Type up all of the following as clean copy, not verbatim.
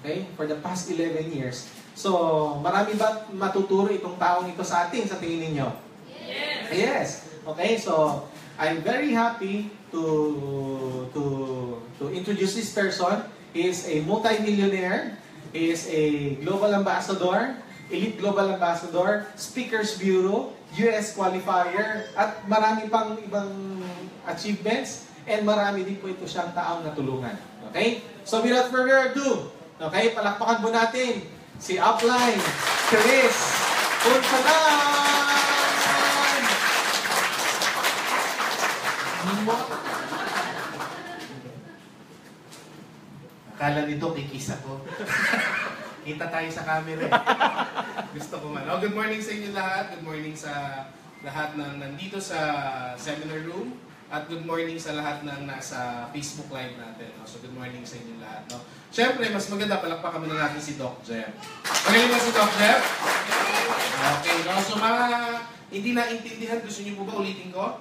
Okay? For the past 11 years. So, marami ba matuturo itong taong ito sa atin, sa tingin ninyo? Yes! Yes! Okay, so, I'm very happy to introduce this person. He is a multi-millionaire. He is a global ambassador, elite global ambassador, speakers bureau, US qualifier, at marami pang ibang achievements, and marami din po ito siyang taong natulungan. Okay? So without further ado, okay, palakpakan po natin si Upline Chris Punsalan! Akala nito kikisa ko. Kita tayo sa camera. Gusto ko man. Good morning sa inyo lahat. Good morning sa lahat ng nandito sa seminar room. At good morning sa lahat ng nasa Facebook Live natin. So good morning sa inyo lahat. Siyempre, mas maganda palakpakan muna natin si Doc Jeff. Magaling ba si Doc Jeff? Okay. So mga hindi naintindihan, gusto niyo po ba ulitin ko?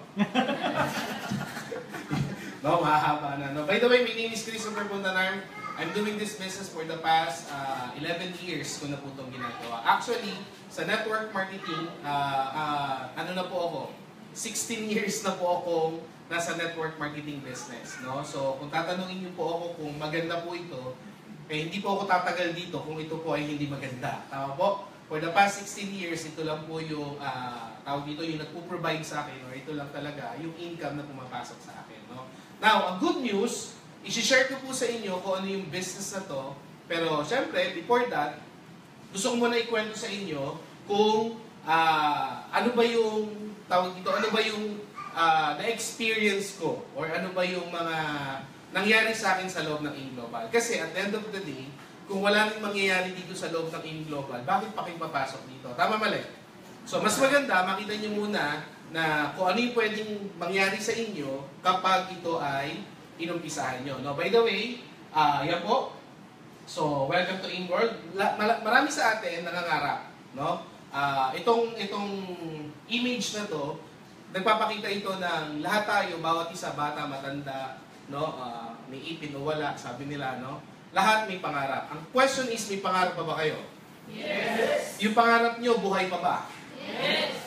Mahahaba na. By the way, my name is Christopher Puntanar. I'm doing this business for the past 11 years ko na po itong ginagawa. Actually, sa network marketing, ano na po ako, 16 years na po akong nasa network marketing business. No? So, kung tatanungin niyo po ako kung maganda po ito, hindi po ako tatagal dito kung ito po ay hindi maganda. Tama po? For the past 16 years, ito lang po yung, tawag dito, yung nagpo-provide sa akin, or ito lang talaga, yung income na pumapasok sa akin. No? Now, ang good news, i-share ko po sa inyo kung ano yung business na to. Pero, syempre, before that, gusto ko muna ikwento sa inyo kung ano ba yung, tawag dito, ano ba yung na-experience ko, or ano ba yung mga nangyari sa akin sa loob ng AIM Global. Kasi at the end of the day, kung wala nang mangyayari dito sa loob ng AIM Global, bakit pa kayo papasok dito? Tama mali? So, mas maganda, makita nyo muna na kung ano yung pwedeng mangyari sa inyo kapag ito ay inumpisahan nyo. No? By the way, yan po. So, welcome to AIM World. Marami sa atin nangangarap. No? Itong image na to, nagpapakita ito ng lahat tayo, bawat isa, bata, matanda, no? May ipin o wala, sabi nila, no? Lahat may pangarap. Ang question is, may pangarap pa ba kayo? Yes! Yung pangarap nyo, buhay pa ba? Yes!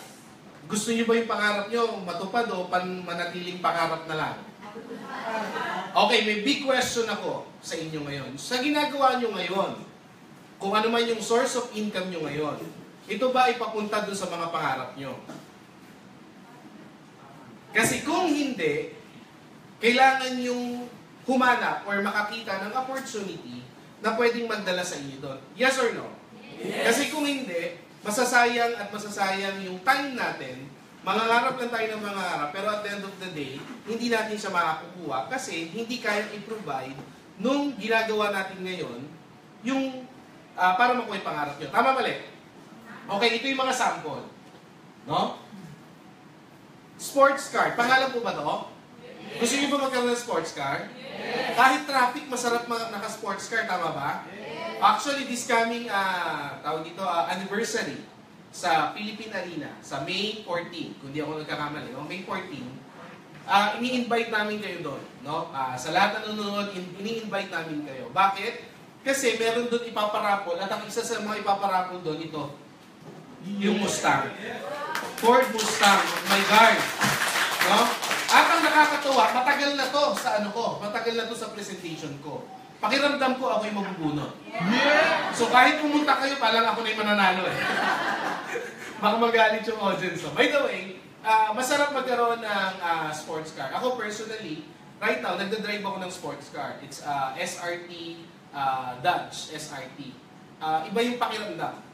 Gusto nyo ba yung pangarap nyo matupad o manatiling pangarap na lang? Okay, may big question ako sa inyo ngayon. Sa ginagawa nyo ngayon, kung ano man yung source of income nyo ngayon, ito ba ay papunta dun sa mga pangarap nyo? Kasi kung hindi, kailangan yung humanap or makakita ng opportunity na pwedeng magdala sa inyo doon. Yes or no? Yes. Kasi kung hindi, masasayang at masasayang yung time natin, mangangarap lang tayo ng mangangarap, pero at the end of the day, hindi natin siya makakukuha kasi hindi kayang i-provide nung ginagawa natin ngayon yung para makuha yung pangarap nyo. Tama mali? Okay, ito yung mga sample. No? Sports car. Pangalan po ba to? Yes. Gusto niyo ba magkaroon ng sports car? Yes. Kahit traffic, masarap naka-sports car. Tama ba? Yes. Actually, this coming tawag dito, anniversary sa Philippine Arena, sa May 14, kung di ako nagkakamali, May 14, ini-invite namin kayo doon. No? Sa lahat na nanonood, ini-invite namin kayo. Bakit? Kasi meron doon ipaparapol, at ang isa sa mga ipaparapol doon, ito, yung Mustang. Ford Mustang, my God. No? At ang nakakatuwa, matagal na to sa matagal na to sa presentation ko. Pakiramdam ko ako yung mabubunot. Yeah! So kahit pumunta kayo, palang ako na yung mananalo eh. Baka magalit yung audience. So, by the way, masarap magkaroon ng sports car. Ako personally, right now, nagdadrive ako ng sports car. It's SRT, Dodge SRT. Iba yung pakiramdam.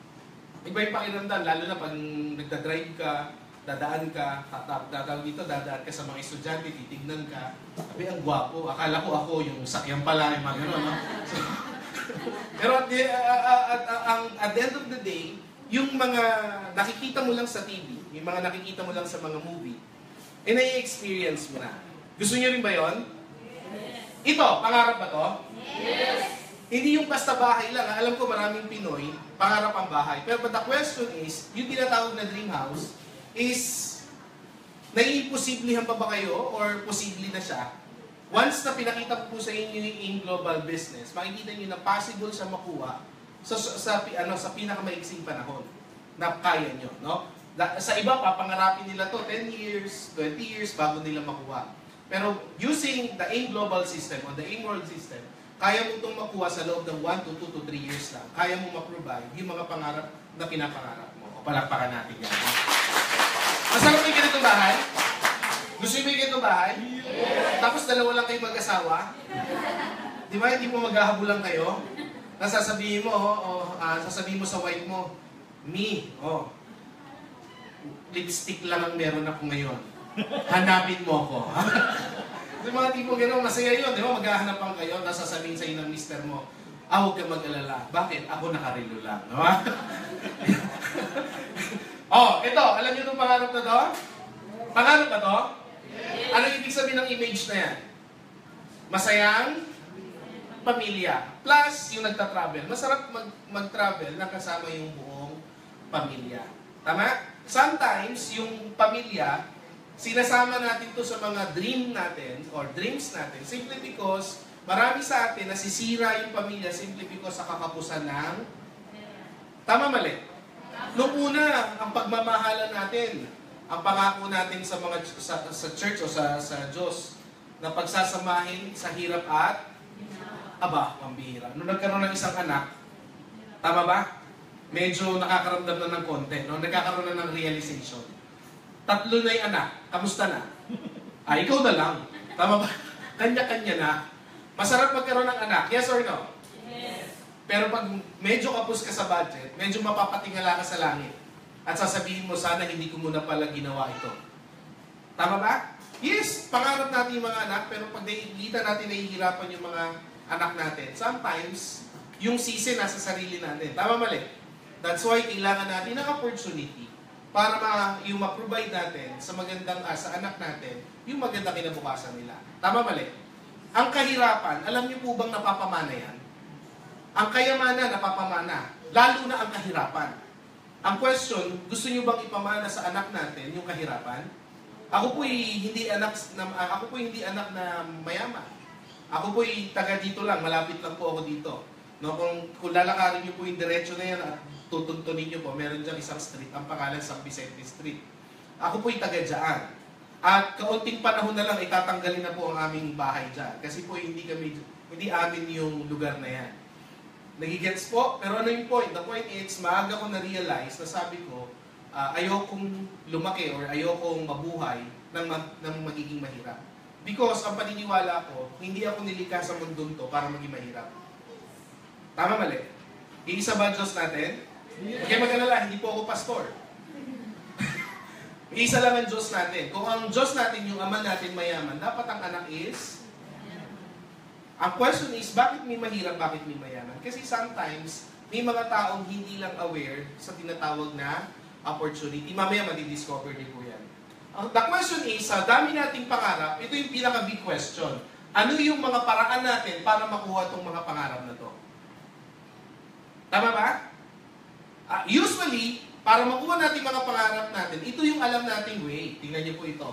Iba yung pakiramdam, lalo na pag nagdadrive ka, dadaan ka, tatawag dito, dadaan ka sa mga estudyante, titignan ka. Sabi, ang gwapo. Akala ko ako, yung sakyan pala, yung mga gano'n, no? So, pero at the end of the day, yung mga nakikita mo lang sa TV, yung mga nakikita mo lang sa mga movie, nai-experience mo na. Gusto niyo rin ba yon? Yes. Ito, pangarap ba to? Yes. Hindi yung basta bahay lang. Alam ko maraming Pinoy, pangarap ang bahay. Pero but the question is, yung tinatawag na dream house is, naiimposiblihan pa ba kayo or posible na siya? once na pinakita ko po sa inyo yung AIM Global Business, makikita niyo na possible siya makuha sa pinakamaiksing panahon na kaya nyo. No? Sa iba, papangarapin nila to 10 years, 20 years bago nila makuha. Pero using the AIM Global System o the AIM World System, kaya mo itong makuha sa loob ng 1 to 2 to 3 years lang. Kaya mo ma-provide yung mga pangarap na pinapangarap mo. O palakpakan natin yan. Masarap yung ganitong bahay? Gusto nyo yung ganitong bahay? Yes. Tapos dalawa lang kayo mag-asawa? Di ba, hindi mo maghahabulan kayo? Nasasabihin mo, sasabihin mo sa wife mo, lipstick lang ang meron ako ngayon. Hanapin mo ako. Yung mga tipo gano'n, masaya yun, di ba? Maghahanapan kayo, nasasabihin sa inyo ng mister mo, huwag ka mag-alala. Bakit? Ako nakarilo lang. No? Ito, alam niyo itong pangarap na to? Pangarap na to? Yes. Ano ibig sabihin ng image na yan? Masayang pamilya. Plus, yung nagta-travel. Masarap mag-travel na kasama yung buong pamilya. Tama? Sometimes, yung pamilya, sinasama natin to sa mga dream natin or dreams natin simply because marami sa atin nasisira yung pamilya simply because sa kakapusan ng tama mali. Noong una, ang pagmamahalan natin, ang pangako natin sa mga sa church o sa Diyos na pagsasamahin sa hirap at pambihira. Nung nagkaroon ng isang anak, tama ba? Medyo nakakaramdam na ng konti, no? Nagkakaroon na ng realization. 3 na yung anak. Kamusta na? Ikaw na lang. Tama ba? Kanya-kanya na. Masarap magkaroon ng anak. Yes or no? Yes. Pero pag medyo kapos ka sa budget, medyo mapapatingala ka sa langit. At sasabihin mo, sana hindi ko muna pala ginawa ito. Tama ba? Yes, pangarap natin yung mga anak, pero pag nakikita natin nahihirapan yung mga anak natin, sometimes, yung sisi nasa sarili natin. Tama mali? That's why kailangan natin ng opportunity para yung ma-provide natin sa sa anak natin, yung magandang kinabukasan nila. Tama mali? Ang kahirapan, alam niyo po bang napapamana yan? Ang kayamanan, napapamana. Lalo na ang kahirapan. Ang question, gusto niyo bang ipamana sa anak natin yung kahirapan? Ako po hindi anak na mayaman. Ako po taga dito lang, malapit lang po ako dito. No, kung lalakarin niyo po yung diretso na yan at tutuntunin niyo po, meron dyan isang street, ang pangalan San Vicente Street. Ako po'y taga dyan. At kaunting panahon na lang, itatanggalin na po ang aming bahay dyan. Kasi po hindi amin yung lugar na yan. Nagigets po, pero ano yung point? The point is, maaga ko na-realize na sabi ko, ayokong lumaki or ayokong mabuhay ng magiging mahirap. Because ang paniniwala ko, hindi ako nilikha sa mundong to para maging mahirap. Tama mali? Iisa ba Diyos natin? Huwag kayo mag-alala, hindi po ako pastor. Iisa lang ang Diyos natin. Kung ang Diyos natin, yung Ama natin mayaman, dapat ang anak is... Ang question is, bakit may mahirap, bakit may mayaman? Kasi sometimes, may mga taong hindi lang aware sa tinatawag na opportunity. Mamaya madidiscover niyo po yan. The question is, sa dami nating pangarap, ito yung pinaka-big question. Ano yung mga paraan natin para makuha itong mga pangarap na to? Tama ba? Usually, para makuha natin mga pangarap natin, ito yung alam nating way. Tingnan niyo po ito.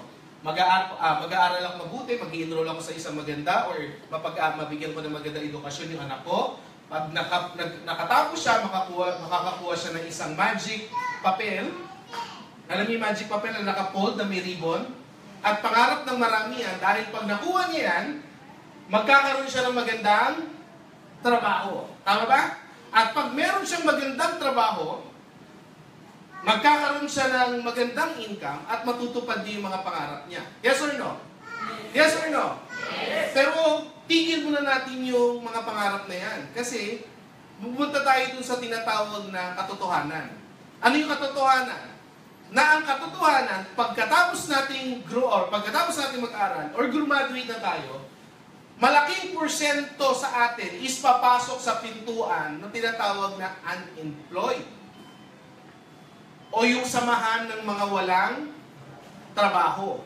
Mag-aaral ako mabuti, mag-i-enroll ako sa isang maganda, or mabigyan ko ng maganda edukasyon yung anak ko. Pag nakatapos siya, makakakuha siya ng isang magic papel. Alam niyo yung magic papel na nakapold na may ribbon? At pangarap ng marami yan, dahil pag nakuha niya yan, magkakaroon siya ng magandang trabaho. Tama ba? At pag meron siyang magandang trabaho, magkakaroon siya ng magandang income at matutupad niya yung mga pangarap niya. Yes or no? Yes or no? Yes. Pero tigil muna natin yung mga pangarap na yan. Kasi pupunta tayo dun sa tinatawag na katotohanan. Ano yung katotohanan? Na ang katotohanan, pagkatapos nating mag-aral or graduate na tayo, malaking porsyento sa atin is papasok sa pintuan na tinatawag na unemployed. O yung samahan ng mga walang trabaho.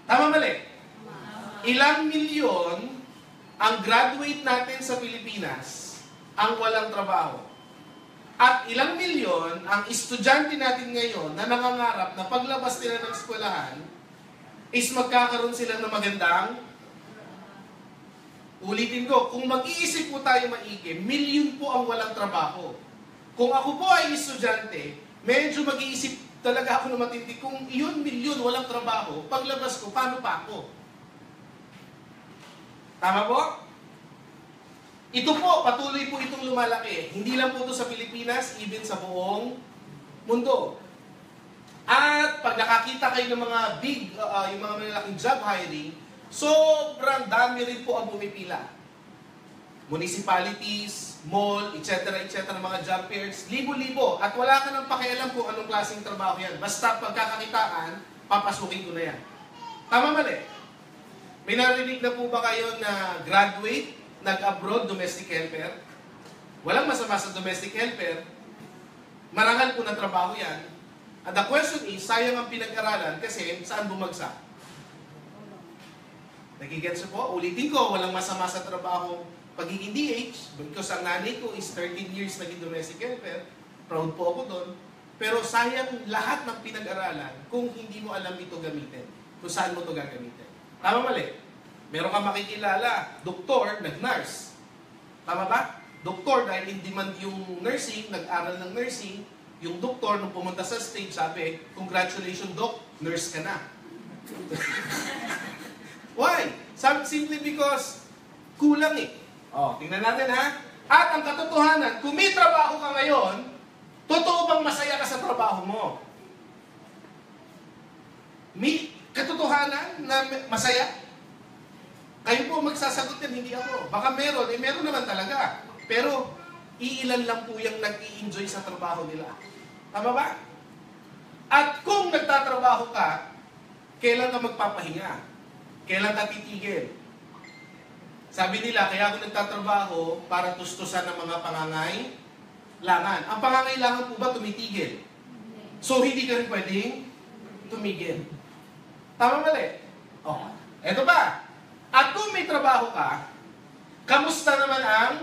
Tama mali? Ilang milyon ang graduate natin sa Pilipinas ang walang trabaho. At ilang milyon ang estudyante natin ngayon na nangangarap na paglabas nila ng eskwelahan is magkakaroon sila ng magandang Ulitin ko, kung mag-iisip po tayo maigi, milyon po ang walang trabaho. Kung ako po ay estudyante, medyo mag-iisip talaga ako na matindi. Kung iyon milyon walang trabaho, paglabas ko, paano pa ako? Tama po? Ito po, patuloy po itong lumalaki. Hindi lang po ito sa Pilipinas, even sa buong mundo. At pag nakakita kayo ng mga big, yung mga malalaking job hiring, sobrang dami rin po ang pumipila. Municipalities, mall, etc. mga job fairs, libo-libo. At wala ka nang pakialam kung anong klaseng trabaho yan. Basta pagkakakitaan, papasukin ko na yan. Tama mali? May narinig na po ba kayo na graduate, nag-abroad, domestic helper? Walang masama sa domestic helper. Marangal po na trabaho yan. And the question is, sayang ang pinag-aralan kasi saan bumagsak? Nagigets po? Ulitin ko, walang masama sa trabaho pagiging DH, because ang nanay ko is 13 years naging domestic helper, proud po ako doon, pero sayang lahat ng pinag-aralan kung hindi mo alam ito gamitin, kung saan mo ito gagamitin. Tama mali? Meron ka makikilala, doktor, nag-nurse. Tama ba? Doktor, dahil in demand yung nursing, nag-aral ng nursing, yung doktor, nung pumunta sa stage, sabi, congratulations, doc, nurse ka na. Why? Simply because kulang eh. Oh, tingnan natin ha. At ang katotohanan, kung may trabaho ka ngayon, totoo bang masaya ka sa trabaho mo? May katotohanan na masaya? Kayo po magsasagot yan, hindi ako. Baka meron, meron naman talaga. Pero, iilan lang po yung nag-i-enjoy sa trabaho nila. Tama ba? At kung nagtatrabaho ka, kailan ka magpapahinga? Kailan ka titigil? Sabi nila, kaya ako nagtatrabaho para tustusan ng mga pangangailangan. Ang pangangailangan po ba tumitigil? So, hindi ka rin pwedeng tumigil. Tama mali? Oh. Eto ba? At kung may trabaho ka, kamusta naman ang?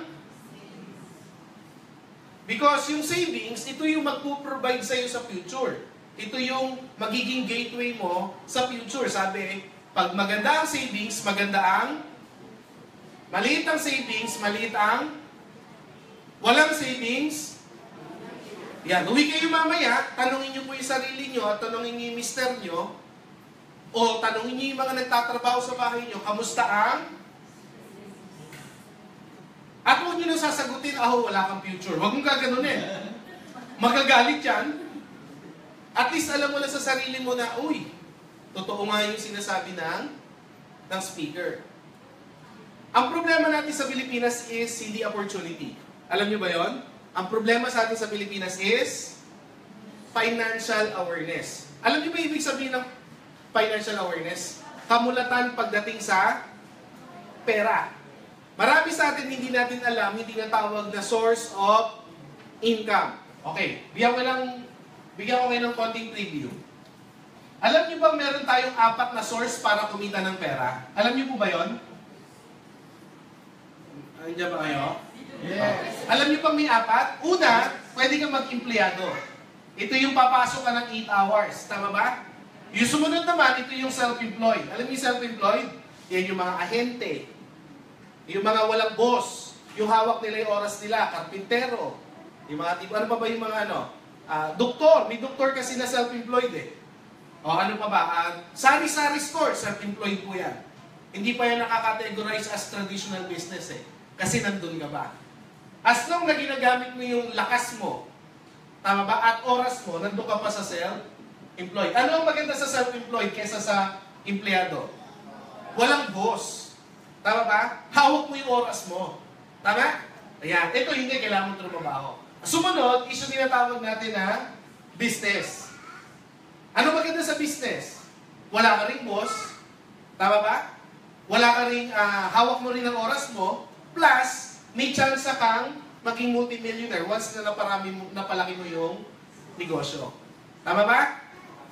Because yung savings, ito yung magpo-provide sa'yo sa future. Ito yung magiging gateway mo sa future. Sabi, pag maganda ang savings, maganda ang maliit ang savings, maliit ang walang savings. Yan, uwi kayo mamaya, tanungin nyo po yung sarili nyo at tanungin nyo yung mister nyo o tanungin nyo yung mga nagtatrabaho sa bahay nyo, kamusta ang? At huwag nyo nang sasagutin, wala kang future. Huwag mong gaganunin. Magagalit yan. At least alam mo na sa sarili mo na, uy, totoo nga yung sinasabi ng speaker. Ang problema natin sa Pilipinas is hindi opportunity. Alam niyo ba yon? Ang problema sa atin sa Pilipinas is financial awareness. Alam niyo ba ibig sabihin ng financial awareness? Kamulatan pagdating sa pera. Marami sa atin hindi natin alam, hindi natawag na source of income. Okay, bigyan ko ngayon ng konting preview. Alam niyo bang meron tayong 4 na source para kumita ng pera? Alam niyo po ba yon? Andiyan ba kayo? Yes. Alam niyo pang may 4? Una, pwede kang mag-empleyado. Ito yung papasok ka ng 8 hours. Tama ba? Yung sumunod naman, ito yung self-employed. Alam niyo yung self-employed? Yan yung mga ahente. Yung mga walang boss. Yung hawak nila yung oras nila. Karpintero. Yung mga tipo, ano pa ba yung mga doktor. May doktor kasi na self-employed eh. O ano pa ba? Sari-sari store, self-employed po yan. Hindi pa yan nakakategorize as traditional business eh. Kasi nandun ka ba? As long na ginagamit mo yung lakas mo, tama ba? At oras mo, nandun ka pa sa self-employed. Ano ang maganda sa self-employed kesa sa empleyado? Walang boss. Tama ba? Hawak mo yung oras mo. Tama? Ayan. Ito hindi, kailangan mo trumabaho. Sumunod, is yung tinatawag natin na business. Ano maganda sa business? Wala ka ring boss. Tama ba? Wala ka ring, hawak mo rin ang oras mo. Plus, may chance kang maging multimillionaire once na napalaki mo yung negosyo. Tama ba?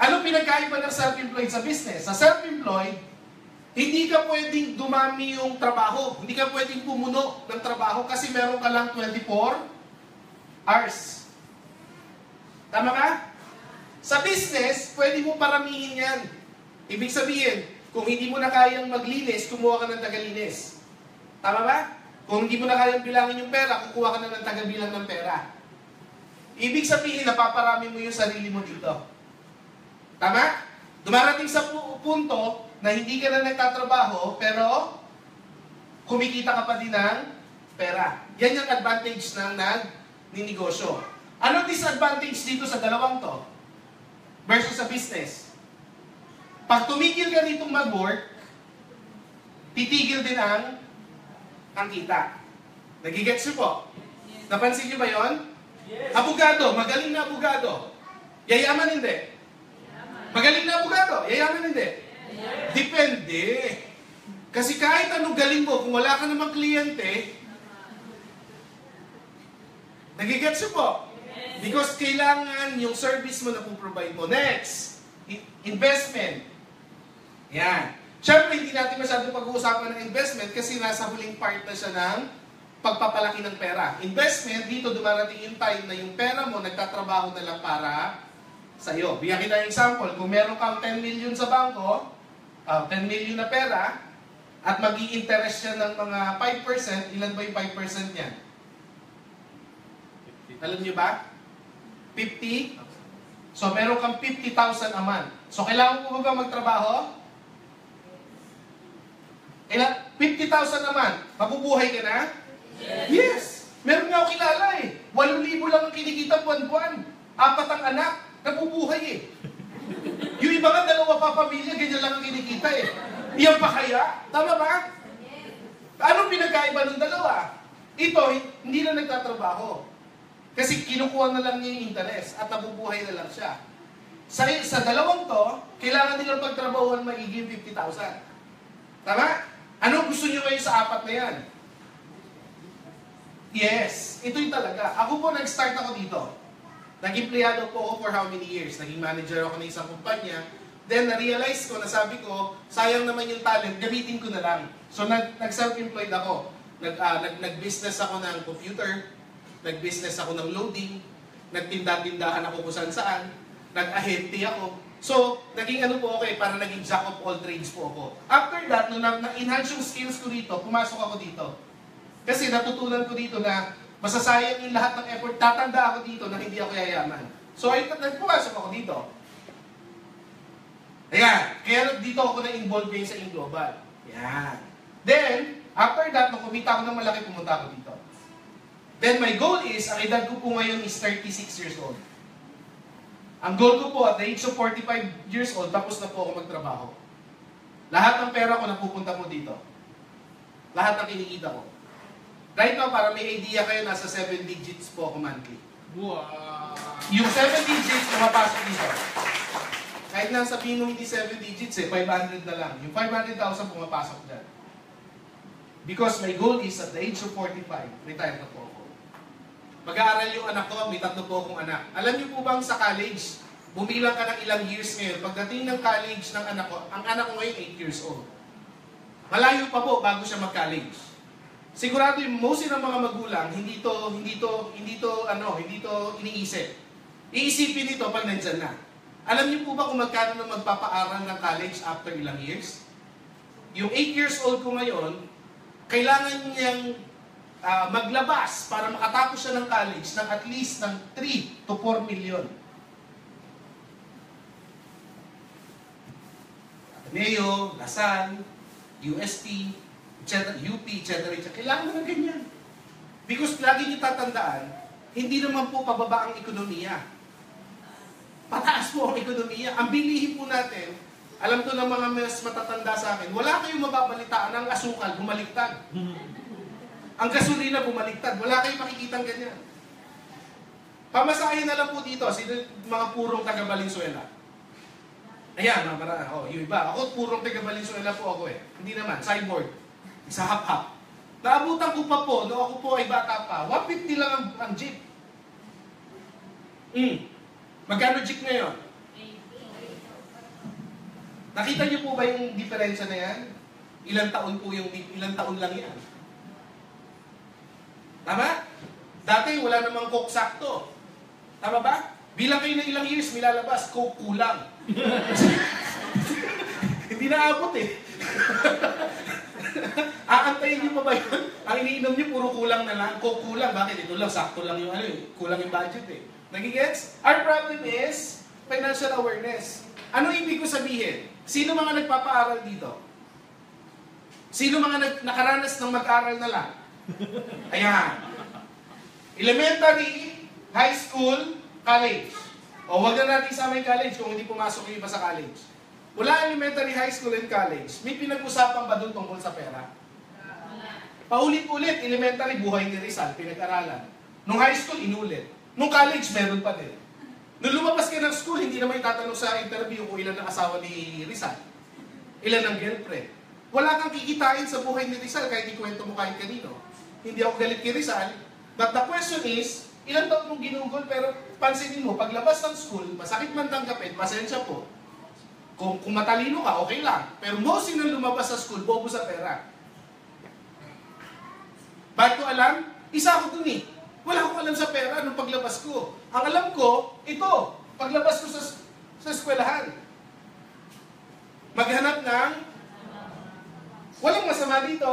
Ano pinagkaiba ng self-employed sa business? Sa self-employed, hindi ka pwedeng dumami yung trabaho. Hindi ka pwedeng pumuno ng trabaho kasi meron ka lang 24 hours. Tama ka? Sa business, pwede mo paramihin yan. Ibig sabihin, kung hindi mo na kayang maglinis, kumuha ka ng tagalinis. Tama ba? Kung hindi mo na kayang bilangin yung pera, kukuha ka na ng tagabilang ng pera. Ibig sabihin, napaparami mo yung sarili mo dito. Tama? Dumarating sa punto na hindi ka na nagtatrabaho, pero kumikita ka pa din ng pera. Yan yung advantage ng nagninegosyo. Anong disadvantage dito sa dalawang to? Versus sa business. Pag tumigil ka ditong mag-work, titigil din ang kita. Nagigets niyo po? Napansin niyo ba yon? Yes. Abogado, magaling na abogado. Yayaman hindi. Magaling na abogado, yayaman hindi. Yes. Depende. Kasi kahit anong galing mo, kung wala ka namang kliyente, nagigets niyo po? Because kailangan yung service mo na provide mo. Next, investment. Yan. Siyempre, hindi natin masyadong pag-uusapan ng investment kasi nasa huling part na siya ng pagpapalaki ng pera. Investment, dito dumarating yung time na yung pera mo nagtatrabaho na lang para sa'yo. Bigyan kita ng example. Kung meron kang 10 million sa bangko, 10 million na pera, at mag-i-interest siya ng mga 5%, ilan ba yung 5% niyan? Alam niyo ba? 50? So, meron kang 50,000 a month. So, kailangan mo ba magtrabaho? 50,000 a month. Mabubuhay ka na? Yes! Meron nga ako kilala eh. 8,000 lang ang kinikita buwan-buwan. 4 ang anak. Nabubuhay eh. Yung iba nga, 2 pa pamilya, ganyan lang ang kinikita eh. Iyan pa kaya? Tama ba? Anong pinagkaiba ng dalawa? Ito, hindi na nagtatrabaho. Kasi kinukuha na lang niya yung interest at nabubuhay na lang siya. Sa dalawang to, kailangan nilang pagtrabahuan magiging 50,000. Tama? Ano gusto niyo ngayon sa 4 na yan? Yes, ito yung talaga. Ako po, nag-start ako dito. Nag-empleyado po ako for how many years? Naging manager ako ng isang kumpanya. Then, na-realize ko, nasabi ko, sayang naman yung talent, gamitin ko na lang. So, nag-self-employed ako. Nag-business ako ng computer, nag-business ako ng loading, nagtinda-tindahan ako kung saan-saan, nag-ahente ako. So, naging ano po okay, para naging jack of all trades po ako. After that, nung na-enhance yung skills ko dito, pumasok ako dito. Kasi natutunan ko dito na masasayang yung lahat ng effort, tatanda ako dito na hindi ako yayaman. So, pumasok ako dito. Ayan, kaya dito ako na-involve ngayon sa InGlobal. Ayan. Then, after that, nung kumita ako ng malaki, pumunta ako dito. Then, my goal is, ang edad ko po ngayon is 36 years old. Ang goal ko po, at the age of 45 years old, tapos na po ako magtrabaho. Lahat ng pera ko napupunta po dito. Lahat ng kinikita ko. Right now, para may idea kayo, nasa 7 digits po ako monthly. Wow! Yung 7 digits, pumapasok dito. Kahit na sabihin nung hindi 7 digits, 500 na lang. Yung 500,000 pumapasok dyan. Because my goal is, at the age of 45, retire na po ako. Mag-aaral yung anak ko, may 3 po akong anak. Alam niyo po bang sa college, bumilang ka ng ilang years ngayon, pagdating ng college ng anak ko, ang anak ko ngayon 8 years old. Malayo pa po bago siya mag-college. Sigurado yung most ng mga magulang, hindi to iniisip. Iisipin nito pag nandyan na. Alam niyo po ba kung magkano na magpapaaral ng college after ilang years? Yung 8 years old ko ngayon, kailangan niyang maglabas para makatapos siya ng college ng at least ng 3 to 4 million. Ateneo, Lasal, UST, etc., UP, etc. Kailangan mo ng ganyan. Because lagi niyo tatandaan, hindi naman po pababa ang ekonomiya. Pataas po ang ekonomiya. Ang bilihin po natin, alam to ng mga mas matatanda sa akin, wala kayong mababalitaan ng asukal, bumaliktad. Ang gasolina bumaliktad, wala kayong makikitang ganyan. Pamasahin na lang po dito, sino mga purong taga Valenzuela. Ayan, yung iba. Ako purong taga Valenzuela po ako eh. Hindi naman, cyborg. Sa hap-hap. Naabutan ko pa po, no ako po ay bata pa, 150 lang ang jeep. Magkano jeep ngayon? Nakita niyo po ba yung diferensya na yan? Ilang taon lang yan. Tama? Dati wala namang coke sakto. Tama ba? Bilang kayo ng ilang years, milalabas, coke kulang. Hindi naabot eh. Aantayin niyo pa ba yun? Ang iniinom niyo, puro kulang na lang. Kulang, bakit? Ito lang, sakto lang yung kulang yung budget eh. Nagigets? Our problem is financial awareness. Ano ibig ko sabihin? Sino mga nagpapaaral dito? Sino mga nakaranas ng mag-aral na lang? Ayan. Elementary, high school, college. O wag na natin isama yung college kung hindi pumasok yung iba sa college. Mula elementary, high school, and college, may pinag-usapan ba doon tungkol sa pera? Paulit-ulit, elementary, buhay ni Rizal, pinag-aralan. Nung high school, inulit. Nung college, meron pa din. Nung lumabas ka ng school, hindi naman itatanong sa interview kung ilan ang asawa ni Rizal. Ilan ang girlfriend. Wala kang kikitain sa buhay ni Rizal kahit ikwento mo kahit kanino. Hindi ako galit kay Rizal. But the question is, ilan taon mong ginugol, pero pansinin mo, paglabas ng school, masakit man tanggapin, pasensya po. Kung matalino ka, okay lang. Pero most ng lumabas sa school, bobo sa pera. Bakit ko alam? Isa ako dun eh. Wala akong alam sa pera nung paglabas ko. Ang alam ko, ito, paglabas ko sa eskwelahan. Maghanap ng walang masama dito.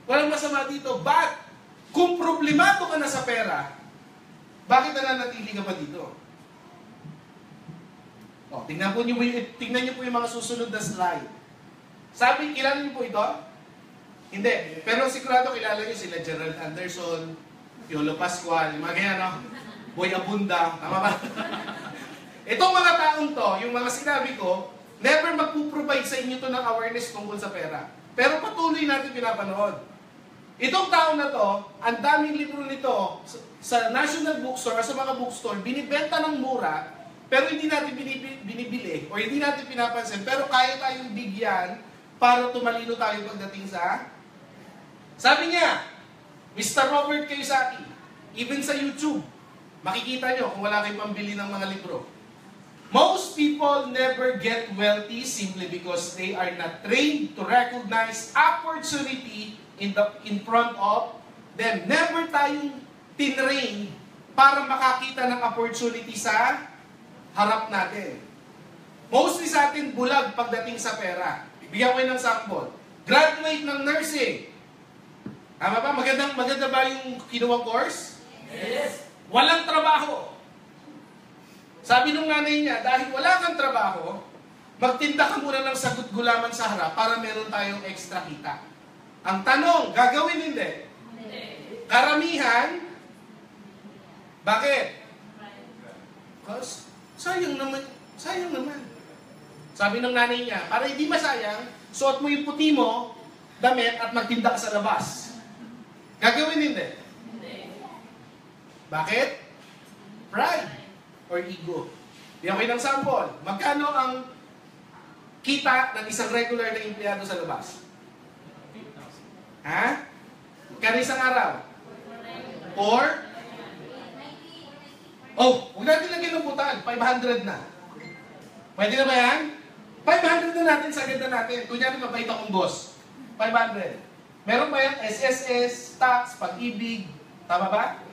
Walang masama dito. But, kung problemado ka na sa pera, bakit nananatili ka pa dito? O, tingnan niyo po yung mga susunod na slide. Sabi, kilala niyo po ito? Hindi. Pero sigurado kilala niyo sila Gerald Anderson, Piolo Pascual, mga ganyan, no? Boy Abunda, tama ba? Itong mga taong to, yung mga sinabi ko, never magpo-provide sa inyo to ng awareness tungkol sa pera. Pero patuloy natin pinapanood. Itong tao na to, ang daming libro nito sa National Bookstore o sa mga bookstore, binibenta ng mura, pero hindi natin binibili o hindi natin pinapansin, pero kaya tayong bigyan para tumalino tayo pagdating sa... Sabi niya, Mr. Robert Kiyosaki, even sa YouTube, makikita nyo kung wala kayong pambili ng mga libro. Most people never get wealthy simply because they are not trained to recognize opportunity in front of them. Never tayong tinrain para makakita ng opportunity sa harap natin. Mostly sa atin bulag pagdating sa pera. Bigyan ko ng sample. Graduate ng nursing. Tama ba? Maganda ba yung kinuwang course? Yes. Walang trabaho. Sabi nung nanay niya, dahil wala kang trabaho, magtinda ka muna ng sagot gulaman sa harap para meron tayong extra kita. Ang tanong, gagawin hindi? Hindi. Karamihan, bakit? Because, sayang naman. Sabi ng nanay niya, para hindi masayang, suot mo yung puti mo, damit, at magtinda ka sa labas. Gagawin hindi? Hindi. Bakit? Pride or ego. Bigyan ko ng sample. Magkano ang kita ng isang regular na empleyado sa labas? Ha? Magkano isang araw? Or? Oh, huwag natin lagyan ng butal. 500 na. Pwede na ba yan? 500 na natin, sagad na natin. Kunyari, mabait akong boss. 500. Meron ba yan? SSS, tax, pag-ibig, tama ba?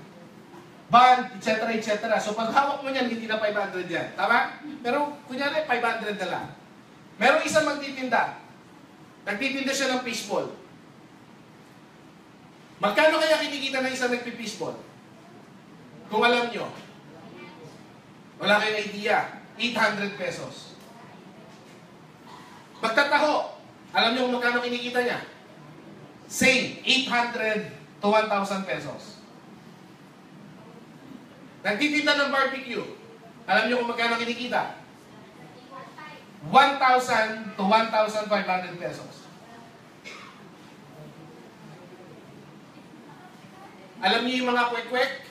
Bond, etc. etc. So pag hawak mo niyan, hindi na 500 yan. Tama? Pero kunyari, 500 na lang. Merong isang magtitinda. Nagtitinda siya ng fishball. Magkano kaya kinikita ng isang nagpi-fishball? Kung alam nyo. Wala kayong idea. 800 pesos. Magtataho. Alam nyo kung magkano kinikita niya? Same. 800 to 1,000 pesos. Nagtitinda ng barbecue. Alam nyo kung magkano kinikita? 1,000 to 1,500 pesos. Alam niyo yung mga kwek-kwek?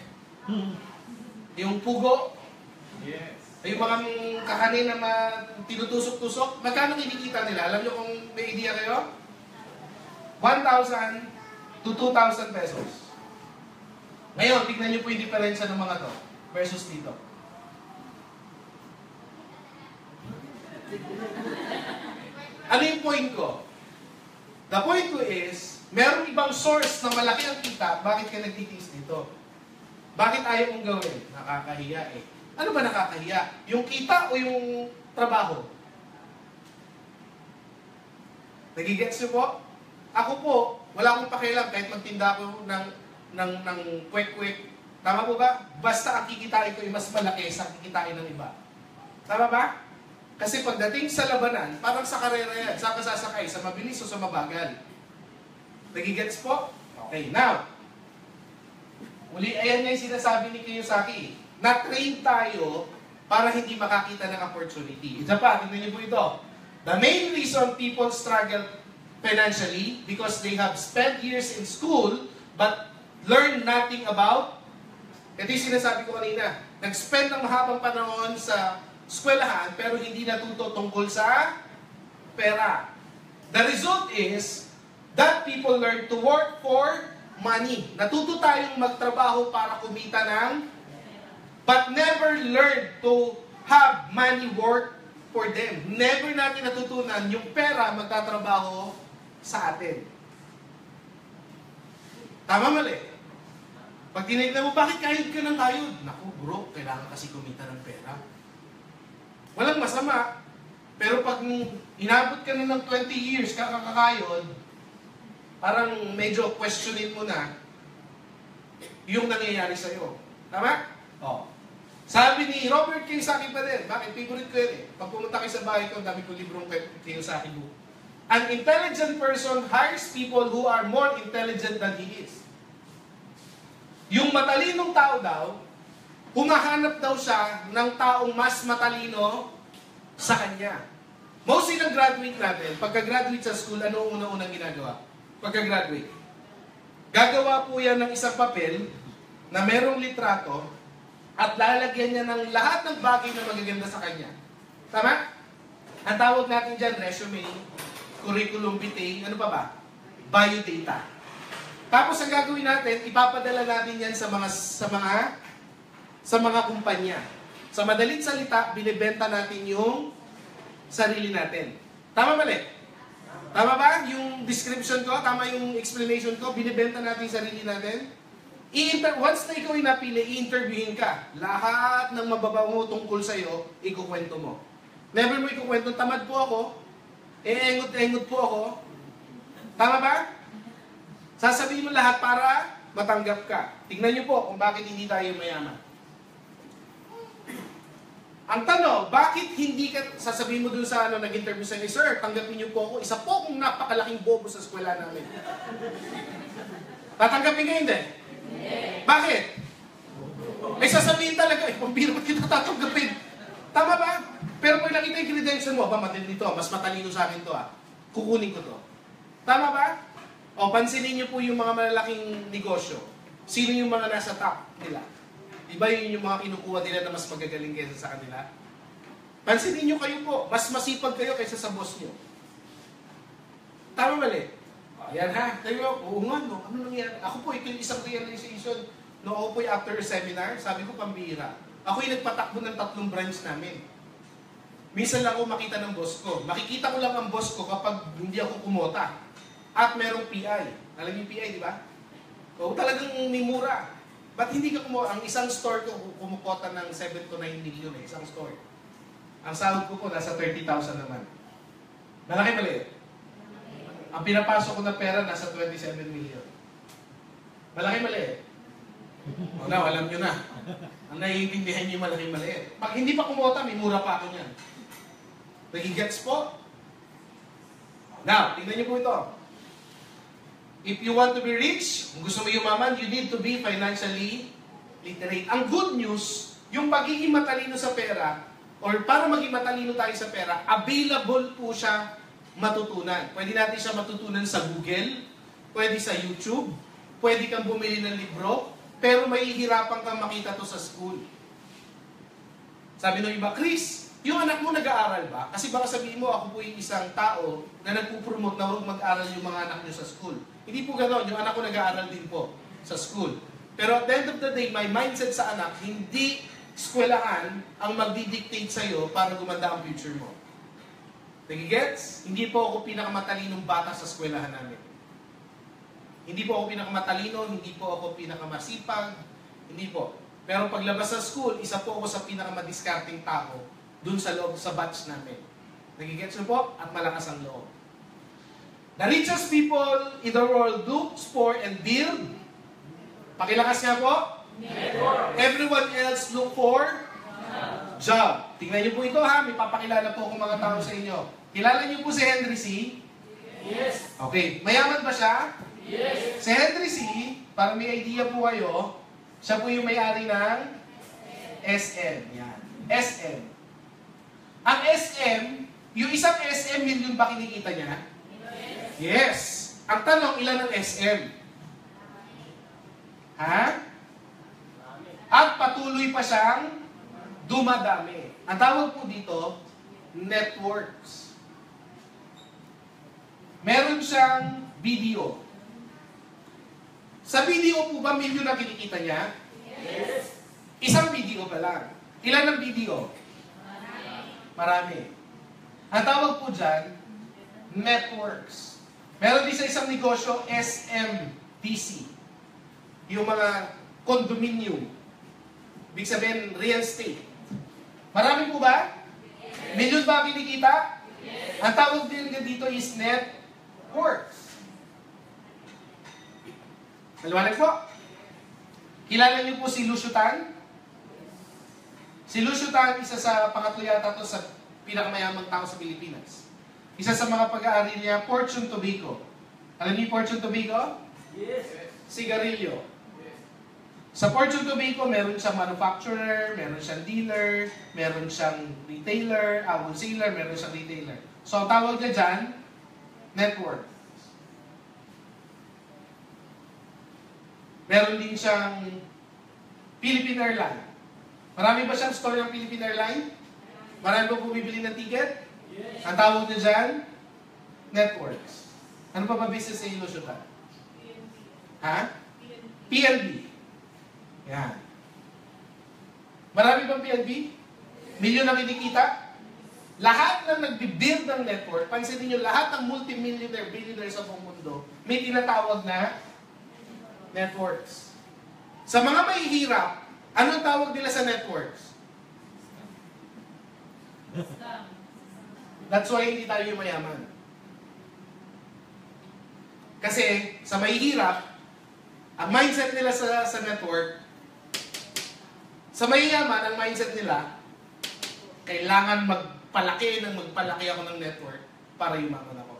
Yung pugo? Yes. Yung mga kakanin na tinutusok-tusok? Magkano kinikita nila? Alam niyo kung may idea kayo? 1,000 to 2,000 pesos. Ngayon, tignan niyo po yung diferensya ng mga to versus dito. Ano yung point ko? The point ko is, merong ibang source na malaki ang kita, bakit ka nagtitiis dito? Bakit ayaw mong gawin? Nakakahiya eh. Ano ba nakakahiya? Yung kita o yung trabaho? Nagigets niyo po? Ako po, wala akong pakialam kahit magtinda ako ng kwek-kwek. Tama po ba? Basta ang kikitain ko ay mas malaki sa kikitain ng iba. Tama ba? Kasi pagdating sa labanan, parang sa karera yan. Saan ka sasakay? Sa mabilis o sa mabagal? Nagigets po? Okay, now. Muli, ayan nga yung sinasabi ni Kiyosaki. Na-train tayo para hindi makakita ng opportunity. Isa pa, tingnan niyo po ito. The main reason people struggle financially because they have spent years in school but learn nothing about. Ito yung sinasabi ko kanina. Nag-spend ng mahabang panahon sa eskwelahan pero hindi natuto tungkol sa pera. The result is that people learn to work for money. Natuto tayong magtrabaho para kumita ng but never learn to have money work for them. Never natin natutunan yung pera magtatrabaho sa atin. Tama mali? Pag tinignan mo, bakit kayod ka ng kayod? Naku bro, kailangan kasi kumita ng pera. Walang masama. Pero pag inabot ka na ng 20 years kakakayod, parang medyo questionin mo na yung nangyayari sa'yo. Tama? Oo. Sabi ni Robert Kiyosaki pa din, bakit? Favorite ko yun eh. Pag pumunta kayo sa bahay ko, ang dami kong librong Kiyosaki book. An intelligent person hires people who are more intelligent than he is. Yung matalinong tao daw, humahanap daw siya ng taong mas matalino sa kanya. Mostly ng graduate natin, pagka-graduate sa school, ano una-unang ginagawa? Pagka-graduate. Gagawa po yan ng isang papel na merong litrato at lalagyan niya ng lahat ng bagay na magaganda sa kanya. Tama? Ang tawag natin dyan, resume, curriculum vitae, ano pa ba? Biodata. Tapos ang gagawin natin, ipapadala natin yan sa mga kumpanya. Sa madaling salita, binibenta natin yung sarili natin. Tama mali? Tama ba? Yung description ko, tama yung explanation ko, binibenta natin yung sarili natin. Once na ikaw ay napili, i-interviewin ka. Lahat ng mababaw tungkol sa'yo, ikukwento mo. Never mo ikukwento, tamad po ako, engot-engot po ako. Tama ba? Sasabihin mo lahat para matanggap ka. Tingnan niyo po kung bakit hindi tayo mayaman. Ang tanong, bakit hindi ka, sasabihin mo dun sa nag-interview sa'yo, sir, tanggapin niyo po ako, isa po akong napakalaking bobo sa eskwela namin. Tatanggapin ka hindi? Bakit? Ay sasabihin talaga, pambira mo kita tatanggapin. Tama ba? Pero pag nakita yung credential mo, matindi to, mas matalino sa akin to kukunin ko to. Tama ba? O, pansinin niyo po yung mga malalaking negosyo. Sino yung mga nasa top nila? Diba yun yung mga kinukuha nila na mas magagaling kaysa sa kanila? Pansinin niyo kayo po. Mas masipag kayo kaysa sa boss niyo. Tama mali? Ayan ha. Kayo, oo nga no. Ano nangyari? Ako po, ito yung isang realization. No, ako po after a seminar, sabi ko pambira. Ako yung nagpatakbo ng 3 branch namin. Minsan lang ako makita ng boss ko. Makikita ko lang ang boss ko kapag hindi ako kumota. At merong PI. Alam niyo yung PI, di ba? O talagang may mura. Ba't hindi ka kumota? Ang isang store ko kumukota ng 7 to 9 million eh. Isang store. Ang sahod ko po nasa 30,000 naman. Malaki maliit. Ang pinapasok ko na pera nasa 27 million. Malaki maliit. O na, alam nyo na. Ang naiintindihan nyo yung malaki maliit. Pag hindi pa kumota, may mura pa ako niyan. Nagigets po? Now, tingnan nyo po ito. If you want to be rich, kung gusto mo yumaman, you need to be financially literate. Ang good news, yung pagiging matalino sa pera, or para maging matalino tayo sa pera, available po siya matutunan. Pwede natin siya matutunan sa Google, pwede sa YouTube, pwede kang bumili ng libro, pero mahihirapan kang makita to sa school. Sabi ng iba, Chris, yung anak mo nag-aaral ba? Kasi baka sabihin mo, ako po yung isang tao na nagpupromote na huwag mag-aaral yung mga anak nyo sa school. Hindi po gano'n. Yung anak ko nag-aaral din po sa school. Pero at the end of the day, my mindset sa anak, hindi eskwelahan ang magdidictate sa'yo para gumanda ang future mo. Nagigets? Hindi po ako pinakamatalinong bata sa eskwelahan namin. Hindi po ako pinakamatalino, hindi po ako pinakamasipag, hindi po. Pero paglabas sa school, isa po ako sa pinakamadiscarding tao dun sa loob, sa batch namin. Nagigets nyo po? At malakas ang loob. The richest people in the world look for and build. Pakilakas nga po. Network. Everyone else look for job. Tingnan niyo po ito ha. May papakilala po akong mga tao sa inyo. Kilala niyo po si Henry C? Yes. Okay. Mayaman ba siya? Yes. Si Henry C, para may idea po kayo, siya po yung may-ari ng SM. Yan. SM. Ang SM, yung isang SM, million ba kinikita niya? Yes. Ang tanong, ilan ang SM? Ha? At patuloy pa siyang dumadami. Ang tawag po dito, networks. Meron siyang video. Sa video po ba, million na kinikita niya? Yes. Isang video pa lang. Ilan ang video? Marami. Ang tawag po dyan, networks. Meron din sa isang negosyo, SMTC. Yung mga condominium. Ibig sabihin, real estate. Marami po ba? Million ba kinikita? Yes. Ang tawag din dito is networks. Maliwanag po. Kilala niyo po si Lucio Tan? Si Lucio Tan, isa sa pangatlo yata to sa pinakamayamang tao sa Pilipinas. Isa sa mga pag-aari niya, Fortune Tobacco. Alam niyo Fortune Tobacco? Yes. Sigarilyo. Yes. Sa Fortune Tobacco, meron siyang manufacturer, meron siyang dealer, meron siyang retailer, wholesaler, meron siyang retailer. So, ang tawag niya dyan, network. Meron din siyang Philippine Airline. Marami ba siyang store ng Philippine Airline? Marami ba bumibili ng ticket? Yes. Ang tawag niya dyan, networks. Ano pa ba business sa Lucio Tan? Ha? PNB. Yan. Marami bang PNB? Milyon na kinikita? Lahat ng nagbibuild ng network, pansinin niyo, lahat ng multi-millionaire, billionaire sa buong mundo, may tinatawag na networks. Sa mga mahihirap, anong tawag nila sa networks? That's why hindi tayo yung mayaman. Kasi sa mahihirap, ang mindset nila sa network, sa mayayaman, ang mindset nila, kailangan magpalaki ako ng network para yumaman ako.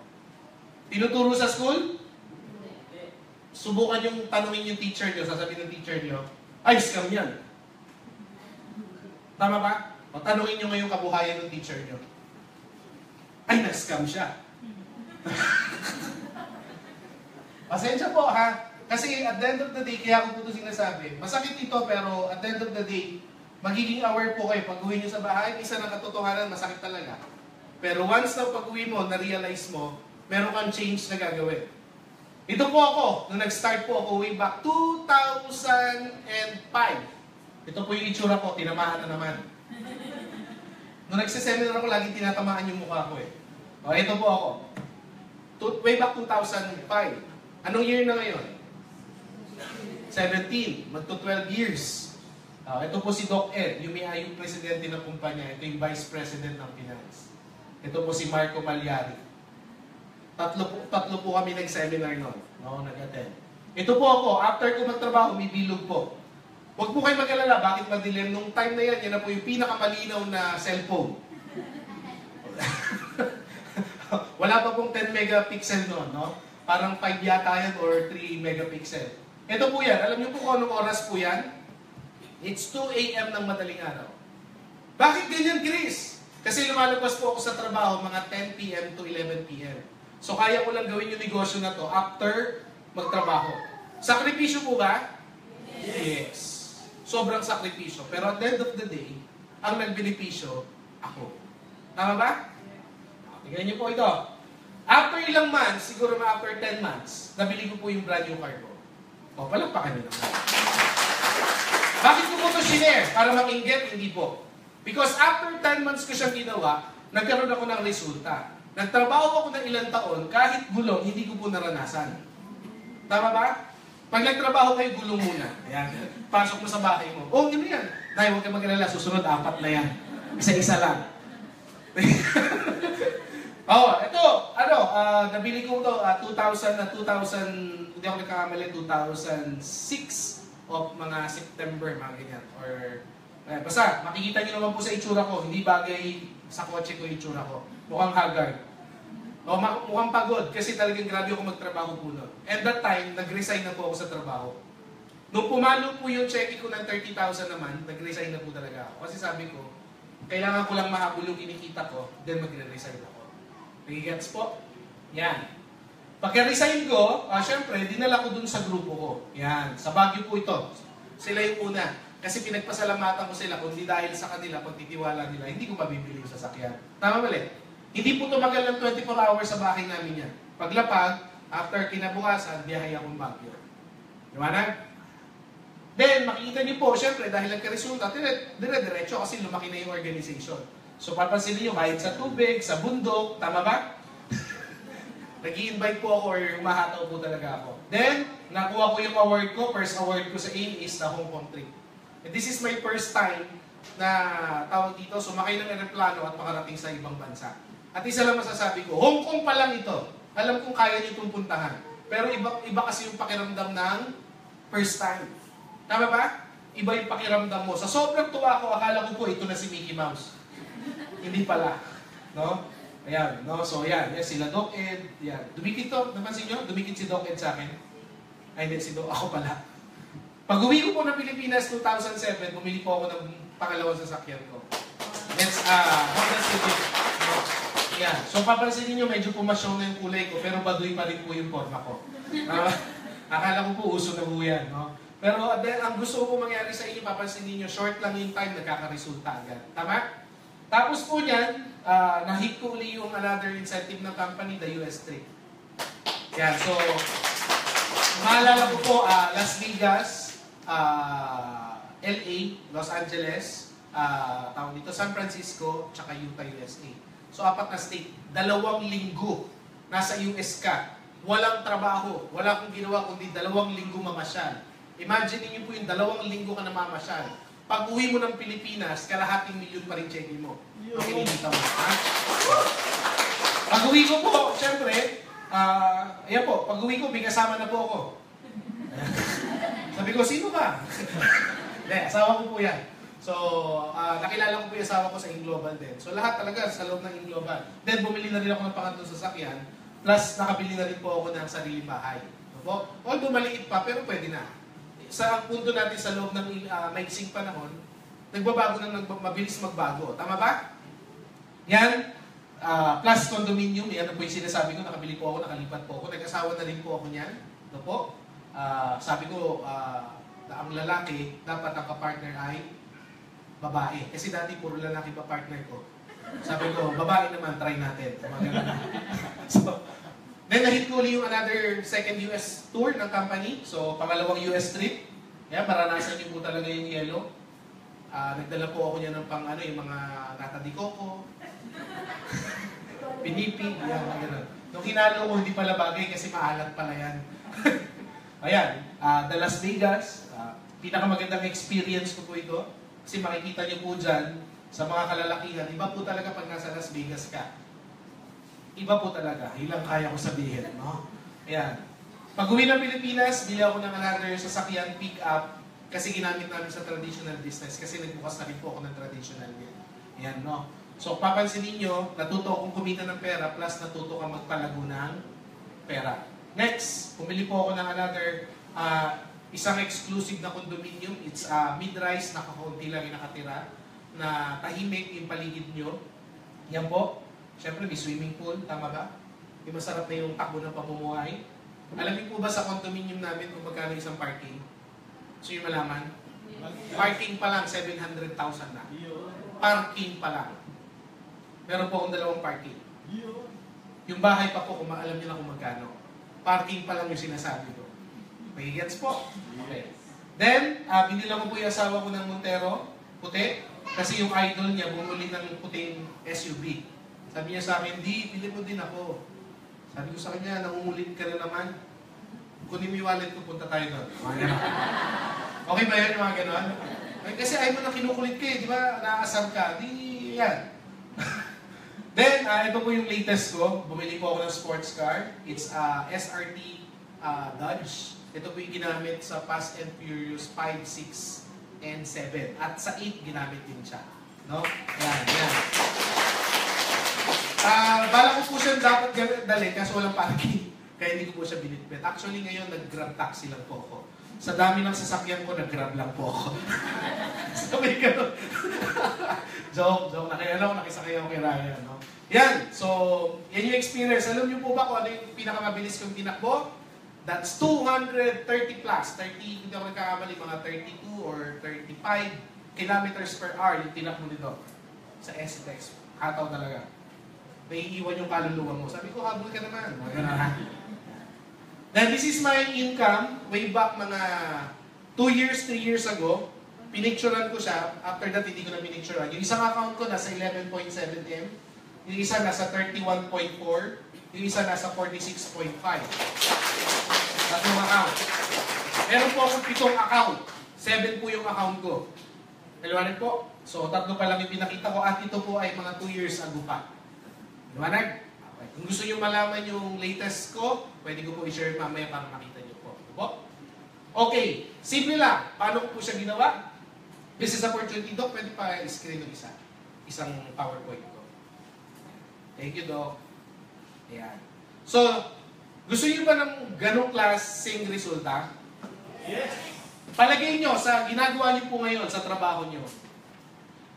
Tinuturo sa school? Subukan yung tanungin yung teacher nyo, sasabihin ng teacher nyo, ay, scam yan. Tama ba? O tanungin nyo ngayong kabuhayan ng teacher nyo. Ay, na-scam siya. Pasensya po ha. Kasi at the end of the day, kaya ako po ito sinasabi, masakit ito pero at the end of the day, magiging aware po kayo. Pag uwi nyo sa bahay, isa ng katotohanan, masakit talaga. Pero once na pag uwi mo, na-realize mo, meron kang change na gagawin. Ito po ako, nung nag-start po ako way back 2005. Ito po yung itsura ko, tinamaan na naman. Nung nagsiseminar ako, laging tinatamaan yung mukha ko eh. O, ito po ako. Way back 2005. Anong year na ngayon? 17. Magto 12 years. Ito po si Doc Ed, yung presidente ng kumpanya. Ito yung vice president ng finance. Ito po si Marco Malyari. Tatlo po kami nag-seminar noon. No, nag-attend. Ito po ako, after ko magtrabaho, may bilog po. Huwag po kayo mag-alala, bakit madilim? Nung time na yan, yan na po yung pinakamalinaw na cellphone. Wala pa pong 10 megapixel noon, no? Parang 5 yata yan or 3 megapixel. Ito po yan. Alam niyo po kung anong oras po yan? It's 2 a.m. ng madaling araw. Bakit ganyan, Chris? Kasi lumalabas po ako sa trabaho mga 10 p.m. to 11 p.m. So kaya ko lang gawin yung negosyo na to after magtrabaho. Sakripisyo po ba? Yes. Sobrang sakripisyo. Pero at the end of the day, ang nagbenepisyo, ako. Tama ba? Tingnan niyo po ito. After ilang months, siguro mga after 10 months, nabili ko po yung brand new car ko. O, palagpakan niyo naman. Bakit ko po ito share? Para makinggit? Hindi po. Because after 10 months ko siyang ginawa, nagkaroon ako ng resulta. Nagtrabaho ako ng ilang taon, kahit gulong, hindi ko po naranasan. Tama ba? Pag nagtrabaho kayo, gulong muna. Ayan. Pasok mo sa bahay mo. Oh, yun yan. Nay, huwag ka mag-alala. Susunod, 4 na yan. Isa-isa lang. Oh, ito, nabili ko ito, 2000, hindi ako nagkakamali, 2006 of mga September, mga ganyan. Or, basta, makikita nyo naman po sa itsura ko, hindi bagay sa kotse ko yung itsura ko. Mukhang haggard. O, mukhang pagod, kasi talagang grabe ako magtrabaho po nun. And that time, nag-resign na po ako sa trabaho. Nung pumalo po yung check ko ng 30,000 naman, nag-resign na po talaga ako. Kasi sabi ko, kailangan ko lang mahabol yung kinikita ko, then magre-resign ako. Nagigets po? Yan. Pagka-resign ko, syempre, dinala ko dun sa grupo ko. Yan. Sa Baguio po ito. Sila yung una. Kasi pinagpasalamatan ko sila, kundi dahil sa kanila, pagtitiwala nila, hindi ko mabibili yung sasakyan. Tama mali? Hindi po tumagal ng 24 hours sa bahay namin yan. Paglapag, after kinabukasan, biyahe akong Baguio. Diwanag? Then, makikita niyo po, syempre, dahil nagka-resulta, dire-diretso kasi lumaki na yung organization. So, papansin niyo, kahit sa tubig, sa bundok, tama ba? Nag-i-invite po ako or humahataw po talaga ako. Then, nakuha ko yung award ko. First award ko sa AIM is the Hong Kong trip. And this is my first time na tawag dito, sumakay ng aeroplano at makarating sa ibang bansa. At isa lang masasabi ko, Hong Kong pa lang ito. Alam kong kaya niyo itong puntahan. Pero iba kasi yung pakiramdam ng first time. Tama ba? Iba yung pakiramdam mo. Sa sobrang tuwa ko, akala ko po, ito na si Mickey Mouse. Hindi pala. No? Ayan, no? So, yan. Yan sila Doc Ed. Yan. Dumikit to. Napansin nyo? Dumikit si Doc Ed sa akin. Ay, hindi. Si Doc. Ako pala. Pag-uwi ko po ng Pilipinas 2007, bumili po ako ng pangalawang sasakyan ko. It's Honda Civic. No? Yan. So, papansin niyo medyo pumasyaw na yung kulay ko, pero baduy pa rin po yung forma ko. Akala ko po uso na po yan. No? Pero ang gusto ko mangyari sa inyo, papansin niyo short lang yung time, nagkakaresulta agad. Tama? Tapos po niyan, na-hit ko uli yung another incentive ng company, the US trip. Yan, so, maalala ko po, Las Vegas, LA, Los Angeles, tawag dito, San Francisco, tsaka Utah, USA. So, 4 na state. 2 linggo, nasa US ka. Walang trabaho, wala kong ginawa kundi 2 linggo mamasyal. Imagine niyo po yung 2 linggo ka na mamasyal. Pag uwi mo ng Pilipinas, kalahating milyon pa rin cheque mo. Makininita mo. Ha? Pag uwi ko po, syempre, ayan po, pag uwi ko, may kasama na po ako. Sabi ko, sino ka? Hindi, asawa ko po yan. So, nakilala ko po yung asawa ko sa Inglobal din. So, lahat talaga sa loob ng Inglobal. Then, bumili na rin ako ng pangatlong sasakyan. Plus, nakabili na rin po ako ng sariling bahay. Although maliit pa, pero pwede na. Sa punto natin sa loob ng maiksing panahon, nagbabago na mabilis magbago. Tama ba? Yan. Plus condominium, yan po yung sinasabi ko, nakabili po ako, nakalipat po ako. Nag-asawa na rin po ako niyan. Ano po? Sabi ko, ang lalaki, dapat ang kapartner ay babae. Kasi dati puro lalaki pa partner ko. Sabi ko, babae naman, try natin. So, then, nahit ko uli yung another second US tour ng company. So, pangalawang US trip. Yan, maranasan niyo po talaga yung yellow. Nagdala po ako niya ng yung mga nata di coco, pinipig, yan, mga ganun. Nung hinalo ko, hindi pala bagay kasi maalat pala yan. Ayan, the Las Vegas. Pinakamagandang experience ko po ito. Kasi makikita niyo po dyan, sa mga kalalakihan, iba po talaga pag nasa Las Vegas ka. Iba po talaga. Ilang kaya ko sabihin, no? Ayan. Pag-uwi ng Pilipinas, bili ako ng another sasakyan, pick-up, kasi ginamit namin sa traditional business, kasi nagbukas na rin po ako ng traditional din. Ayan, no? So, papansin ninyo, natuto akong kumita ng pera, plus natuto kang magpalago ng pera. Next, pumili po ako ng another, isang exclusive na condominium. It's mid-rise, nakakunti lang yung nakatira, na tahimik yung paligid nyo. Yan po. Siyempre, may swimming pool, tama ba? Yung masarap na yung takbo ng pamumuhay. Alam niyo po ba sa condominium namin kung magkano isang parking? So yung malaman? Parking pa lang, 700,000 na. Parking pa lang. Meron po akong 2 parking. Yung bahay pa po, kung alam niyo na kung magkano. Parking pa lang yung sinasabi ko. May gets po? Okay. Then, binila ko po yung asawa ko ng Montero, puti, kasi yung idol niya bumuli ng puting SUV. Sabi niya sa akin, di, pili mo din ako. Sabi ko sa kanya, nangungulit ka na naman. Kunin mo yung wallet ko, punta tayo doon. Okay ba yan, yung mga gano'n? Kasi ayaw mo na kinukulit ka eh, di ba? Naasar ka. Di, yan. Then, ito po yung latest ko. Bumili po ako ng sports car. It's SRT Dodge. Ito po yung ginamit sa Fast and Furious 5, 6, and 7. At sa 8, ginamit din siya. No? Yan. Bala ko po siya dapat dalhin kasi walang parking. Kaya hindi ko po siya binitbit. Actually, ngayon, nag-grab taxi lang po ako. Sa dami ng sasakyan ko, nag-grab lang po ako. Sabi ka no? joke. Nakisakay ako kay Ryan. No? Yan. So, yan yung experience. Alam niyo po ba kung ano yung pinakamabilis kong tinakbo? That's 230 plus. 30, hindi ako nagkakamali, mga 32 or 35 kilometers per hour yung tinakbo nito. Sa STX. Hataw talaga. May iiwan yung kaluluwa mo. Sabi ko, habol ka naman. Then this is my income way back mga 2 years, 3 years ago. Pinicturean ko siya. After that, hindi ko na pinicturean. Yung isang account ko nasa 11.7M. Yung isa nasa 31.4. Yung isa nasa 46.5. Tatlong account. Meron po akong 7 account. 7 po yung account ko. Liwanag po. So, 3 pa lang yung pinakita ko. At ito po ay mga 2 years ago pa. Liwanag? Okay. Kung gusto nyo malaman yung latest ko, pwede ko po i-share mamaya para makita nyo po. Ito po. Okay. Simple lang. Paano ko po siya ginawa? Business opportunity, Doc. Pwede pa i-screen yung isa. Isang PowerPoint ko. Thank you, Doc. Ayan. So, gusto niyo ba ng ganong klaseng resulta? Yes. Palagay nyo sa ginagawa niyo po ngayon sa trabaho niyo.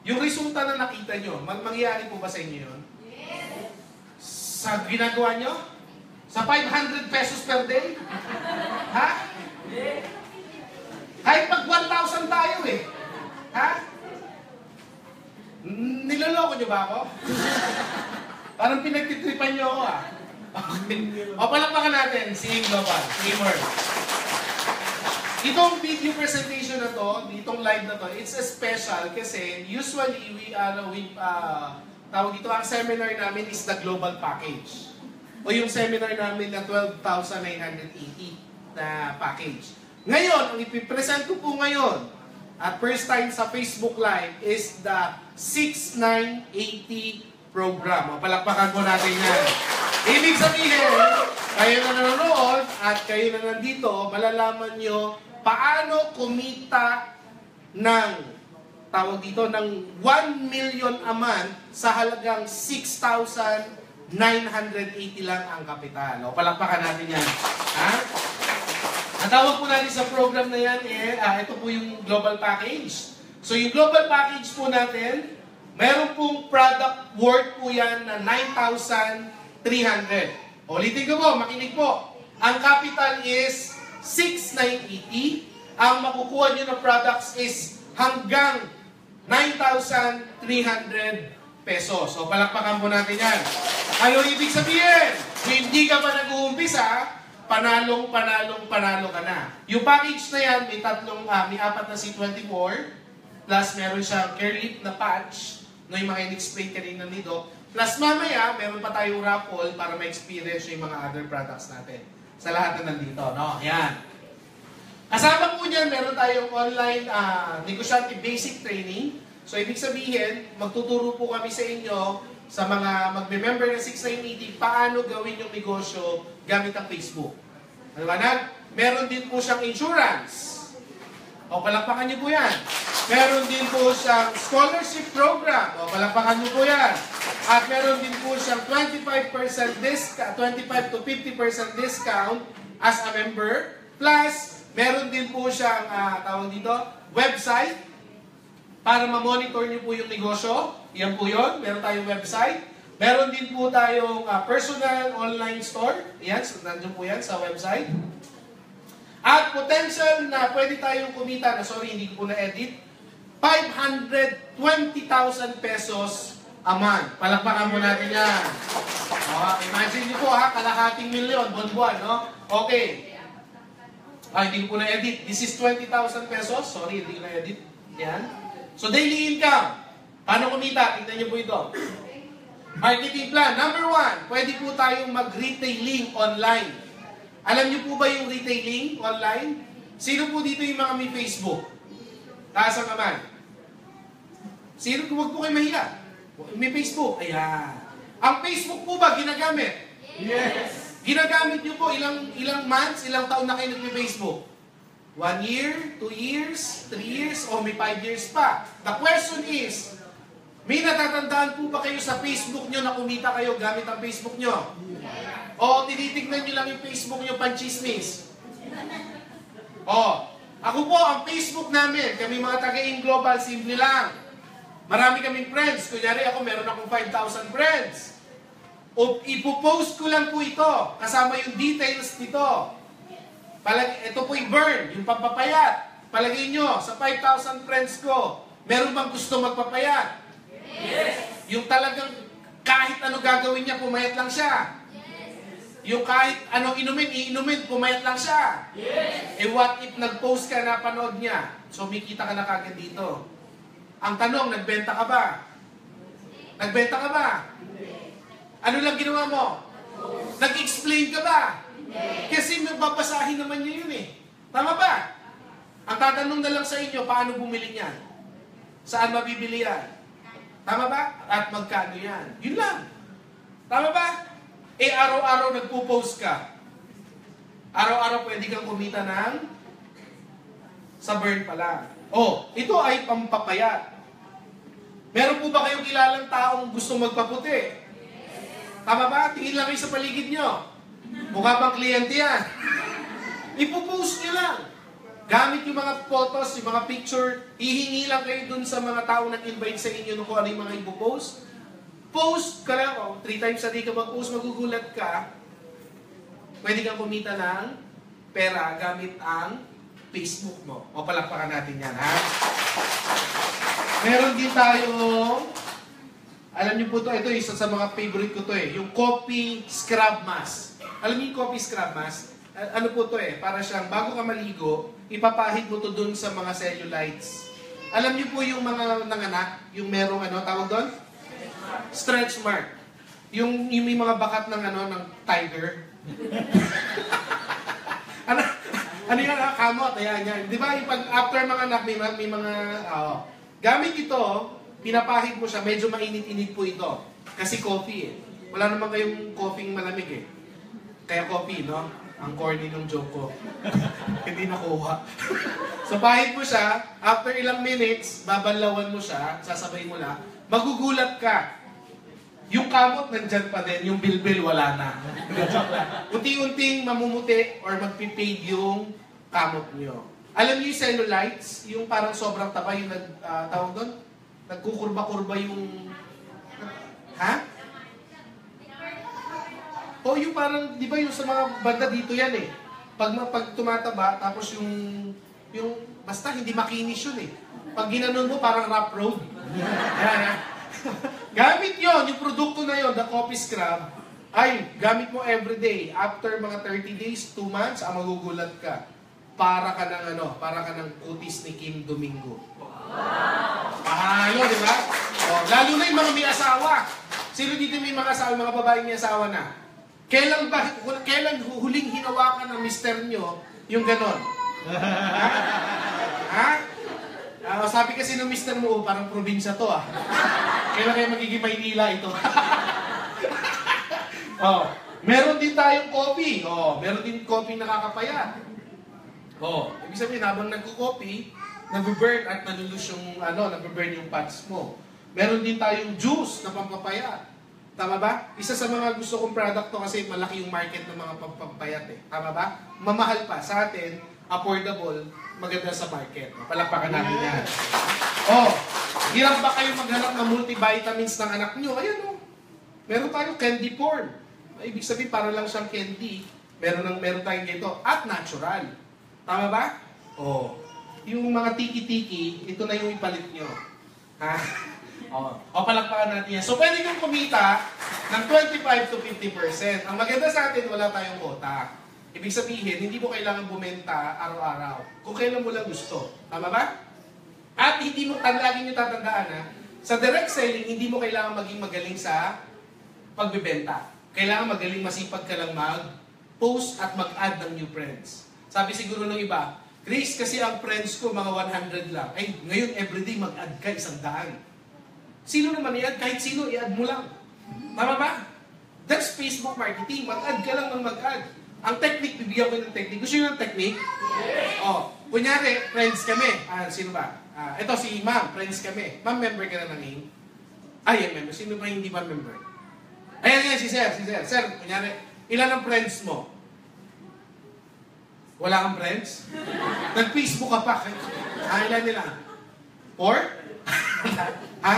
Yung resulta na nakita nyo, mangyayari po ba sa inyo yun? Yes. Sa ginagawa nyo? Sa 500 pesos per day? Ha? Yes. Kahit pag 1,000 tayo eh. Ha? Niloloko nyo ba ako? Parang pinagtitripan nyo ako ah. Okay. O palakpakan natin si Global, Teamwork. Itong video presentation na to, itong live na to, it's a special kasi usually tawag dito, ang seminar namin is the global package. O yung seminar namin na 12,980 na package. Ngayon, ang ipipresent ko po ngayon, at first time sa Facebook Live, is the 6,980 program. O palakpakan po natin yan. Ibig sabihin, kayo na nanonood at kayo na nandito, malalaman nyo paano kumita ng, tawag dito, ng 1 million a month sa halagang 6,980 lang ang kapital. O, palakpakan natin yan. Ha? Ang tawag po natin sa program na yan, ito po yung global package. So, yung global package po natin, meron pong product worth po yan na 9,300. Ulitin ko po, makinig po. Ang capital is 6,980. Ang makukuha nyo ng products is hanggang 9,300 pesos. So, palakpakan po natin yan. Ano ibig sabihin? Hindi ka pa nag-uumpisa, panalo ka na. Yung package na yan, may 4 na C24, plus meron siyang CareLeap na patch, no, yung mga in-explain kanina nito. Plus mamaya, meron pa tayong raffle para ma-experience yung mga other products natin. Sa lahat na nandito, no? Ayan. Kasama po niyan, meron tayong online negosyante basic training. So, ibig sabihin, magtuturo po kami sa inyo, sa mga magme-member ng 6,980, paano gawin yung negosyo gamit ang Facebook. Maliwanag? Meron din po siyang insurance. O, palakpakan niyo po yan. Meron din po siyang scholarship program. O, palakpakan niyo po yan. At meron din po siyang 25% discount, 25 to 50% discount as a member. Plus, meron din po siyang, tawag dito, website para ma-monitor niyo po yung negosyo. Yan po yun. Meron tayong website. Meron din po tayong personal online store. Yan, so nandiyan po yan sa website. At potential na pwede tayong kumita, na sorry, hindi ko po na-edit, 520,000 pesos a month. Palakpakan mo natin yan. Imagine niyo po kalahating milyon, buwan-buwan, no? Okay. Hindi ko po na-edit. This is 20,000 pesos. Sorry, hindi ko na-edit. Yan. So, daily income. Paano kumita? Tingnan niyo po ito. Marketing plan. Number 1, pwede po tayong mag-retailing online. Alam niyo po ba yung retailing online? Sino po dito yung mga may Facebook? Taas ang kamay. Sino? Huwag po kayo mahiya. May Facebook. Ayan. Ang Facebook po ba ginagamit? Yes! Ginagamit nyo po ilang months, ilang taon na kayo nag-Facebook? 1 year, 2 years, 3 years, o may 5 years pa. The question is, may natatandaan po ba kayo sa Facebook nyo na kumita kayo gamit ang Facebook nyo? O tinitignan nyo lang yung Facebook nyo panchismis? O, ako po, ang Facebook namin, kami mga taga-in global, simple lang. Marami kaming friends. Kunyari ako, meron akong 5,000 friends. O ipopost ko lang po ito, kasama yung details nito. Ito po yung burn, yung pagpapayat. Palagay nyo, sa 5,000 friends ko, meron bang gusto magpapayat? Yes! Yung talagang kahit ano gagawin niya, pumayat lang siya. Yes. Yung kahit ano iinumin, pumayat lang siya. Yes. Eh what if nag-post ka na panood niya? So may kita ka na kagad dito. Ang tanong, nagbenta ka ba? Nagbenta ka ba? Ano lang ginawa mo? Nag-explain ka ba? Kasi mababasahin naman niya yun eh. Tama ba? Ang tatanong na lang sa inyo, paano bumili niyan? Saan mabibili yan? Tama ba? At magkano yan? Yun lang. Tama ba? Eh, araw-araw nagpo-post ka. Araw-araw pwede kang kumita ng sa burn pala. Oh, ito ay pampapayat. Meron po ba kayong kilalang taong gusto magpaputi? Tama ba? Tingin lang kayo sa paligid nyo. Mukha bang kliyente yan? Ipo-post nyo lang. Gamit yung mga photos, yung mga picture, hihingi lang kayo dun sa mga tao nag-invite sa inyo kung ano yung mga ipo-post. Post ka lang, 3 times a day ka mag-post, magugulat ka. Pwede kang kumita ng pera gamit ang Facebook mo. O palakpakan natin yan, ha? Meron din tayong, alam niyo po ito isa sa mga favorite ko to yung coffee scrub mask. Alam niyo yung coffee scrub mask? Ano po to para siyang bago ka maligo, ipapahid mo to dun sa mga cellulites. Alam niyo po yung mga nanganak, yung merong tawag doon? Stretch mark. Yung may mga bakat ng ng tiger. ano yung kamot, ayan yan. Di ba, pag after mga anak, may mga, gamit ito, pinapahid mo siya, medyo mainit-init po ito. Kasi coffee Wala naman kayong coffee malamig Kaya coffee, no? Ang corny ng joke ko. Hindi nakuha. So, pahid mo siya, after ilang minutes, babanlawan mo siya, sasabay mo lang, magugulat ka. Yung kamot nandyan pa din, yung bilbil wala na. Unti-unting mamumuti or magpipade yung kamot nyo. Alam niyo yung cellulites, yung parang sobrang taba, yung tawag doon? Nagkukurba-kurba yung... Ha? O yung parang, di ba yung sa mga banda dito yan Pag tumataba, tapos yung basta hindi makinis yun Pag ginanon mo, parang rough road. Yan, gamit yon yung produkto na yon, the coffee scrub, ay gamit mo everyday. After mga 30 days, 2 months, magugulat ka. Para ka ng kutis ni Kim Domingo. Wow! Di ba? Lalo na yung mga may asawa. Sino dito may mga asawa, mga babaeng may asawa na? Kailan huling hinawakan ng mister nyo yung ganon? Ha? Sabi kasi ng mister mo, parang probinsya to Kailan kayo magiging Maynila ito? Meron din tayong coffee. Meron din coffee nakakapayat. Ibig sabihin, habang nagko-coffee, nag-burn at nalulus yung, nag-burn yung fats mo. Meron din tayong juice na pampapayat. Tama ba? Isa sa mga gusto kong product to kasi malaki yung market ng mga pampapayat Tama ba? Mamahal pa. Sa atin, affordable, maganda sa market. Palakpakan natin yan. Hirap ba kayo maghanap ng multivitamins ng anak nyo? Ayan Meron tayong candy corn. Ibig sabihin, para lang siyang candy. Meron tayong ganito. At natural. Tama ba? Yung mga tiki-tiki, ito na yung ipalit nyo. Ha? Palakpakan natin yan. So, pwede kang kumita ng 25 to 50%. Ang maganda sa atin, wala tayong quota. Ibig sabihin, hindi mo kailangan bumenta araw-araw. Kung kailan mo lang gusto. Tama ba? At hindi mo, lagi nyo tatandaan sa direct selling, hindi mo kailangan maging magaling sa pagbebenta. Kailangan magaling masipag ka lang mag-post at mag-add ng new friends. Sabi siguro ng iba, Grace, kasi ang friends ko mga 100 lang. Ay, ngayon everyday mag-add ka 100. Sino naman i-add? Kahit sino, i-add mo lang. Tama ba? That's Facebook marketing. Mag-add ka lang ng mag-add. Ang technique, bibigyan ko ng technique. Gusto nyo ng technique? Yes! Oh, kunyari, friends kami. Sino ba? Ito si Ma'am, friends kami. Ma'am, member ka na ng AIM? Yan, member. Sino ba hindi ba member? Ayan, si Sir. Sir, kunyari, ilan ang friends mo? Wala kang friends? Nag-Facebook ka pa. Ilan nila? 4? Ha?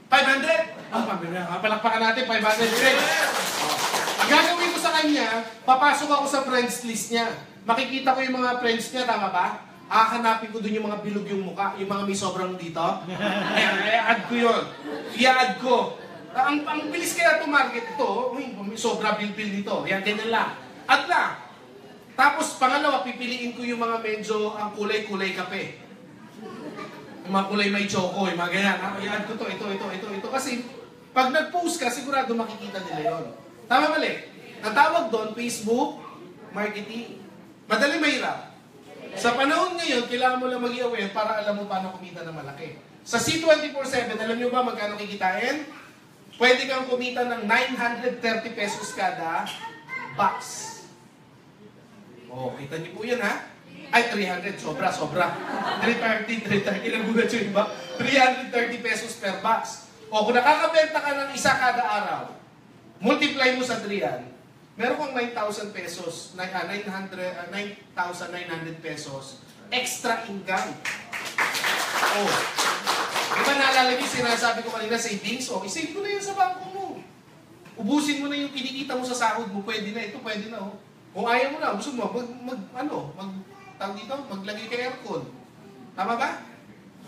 500? Palakpakan natin, 500 friends. Ang gagawin ko sa kanya, papasok ako sa friends list niya. Makikita ko yung mga friends niya, tama ba? Hahanapin ko dun yung mga bilog yung mukha, yung mga may sobrang dito. I-add ko yun. I-add ko. Ang bilis kaya ito market ito, may sobra bil-bil nito. Yan, ganyan lang. Add lang. Tapos, pangalawa, pipiliin ko yung mga medyo ang kulay-kulay kape. Yung mga kulay may choco, yung mga ganyan. I-add ko to, ito. Kasi, pag nag-post ka, sigurado makikita nila yon. Tama mali? Ang tawag doon, Facebook marketing. Madali mahirap. Sa panahon ngayon, kailangan mo lang maging aware para alam mo paano kumita ng malaki. Sa C24/7, alam nyo ba magkano kikitain? Pwede kang kumita ng 930 pesos kada box. Kita niyo po yan, ha? Ay, 300. Sobra. 330. Nagulat yung iba. 330 pesos per box. Kung nakakabenta ka ng isa kada araw, multiply mo sa 3 yan, meron kang 9,000 pesos, 9,900 pesos, extra income. Diba naalala niyo, sinasabi ko kanina, savings, isave mo na yan sa bangko mo. Ubusin mo na yung kinikita mo sa sahod mo, pwede na, ito pwede na. Kung ayaw mo na, gusto mo, maglagay ka aircon. Tama ba?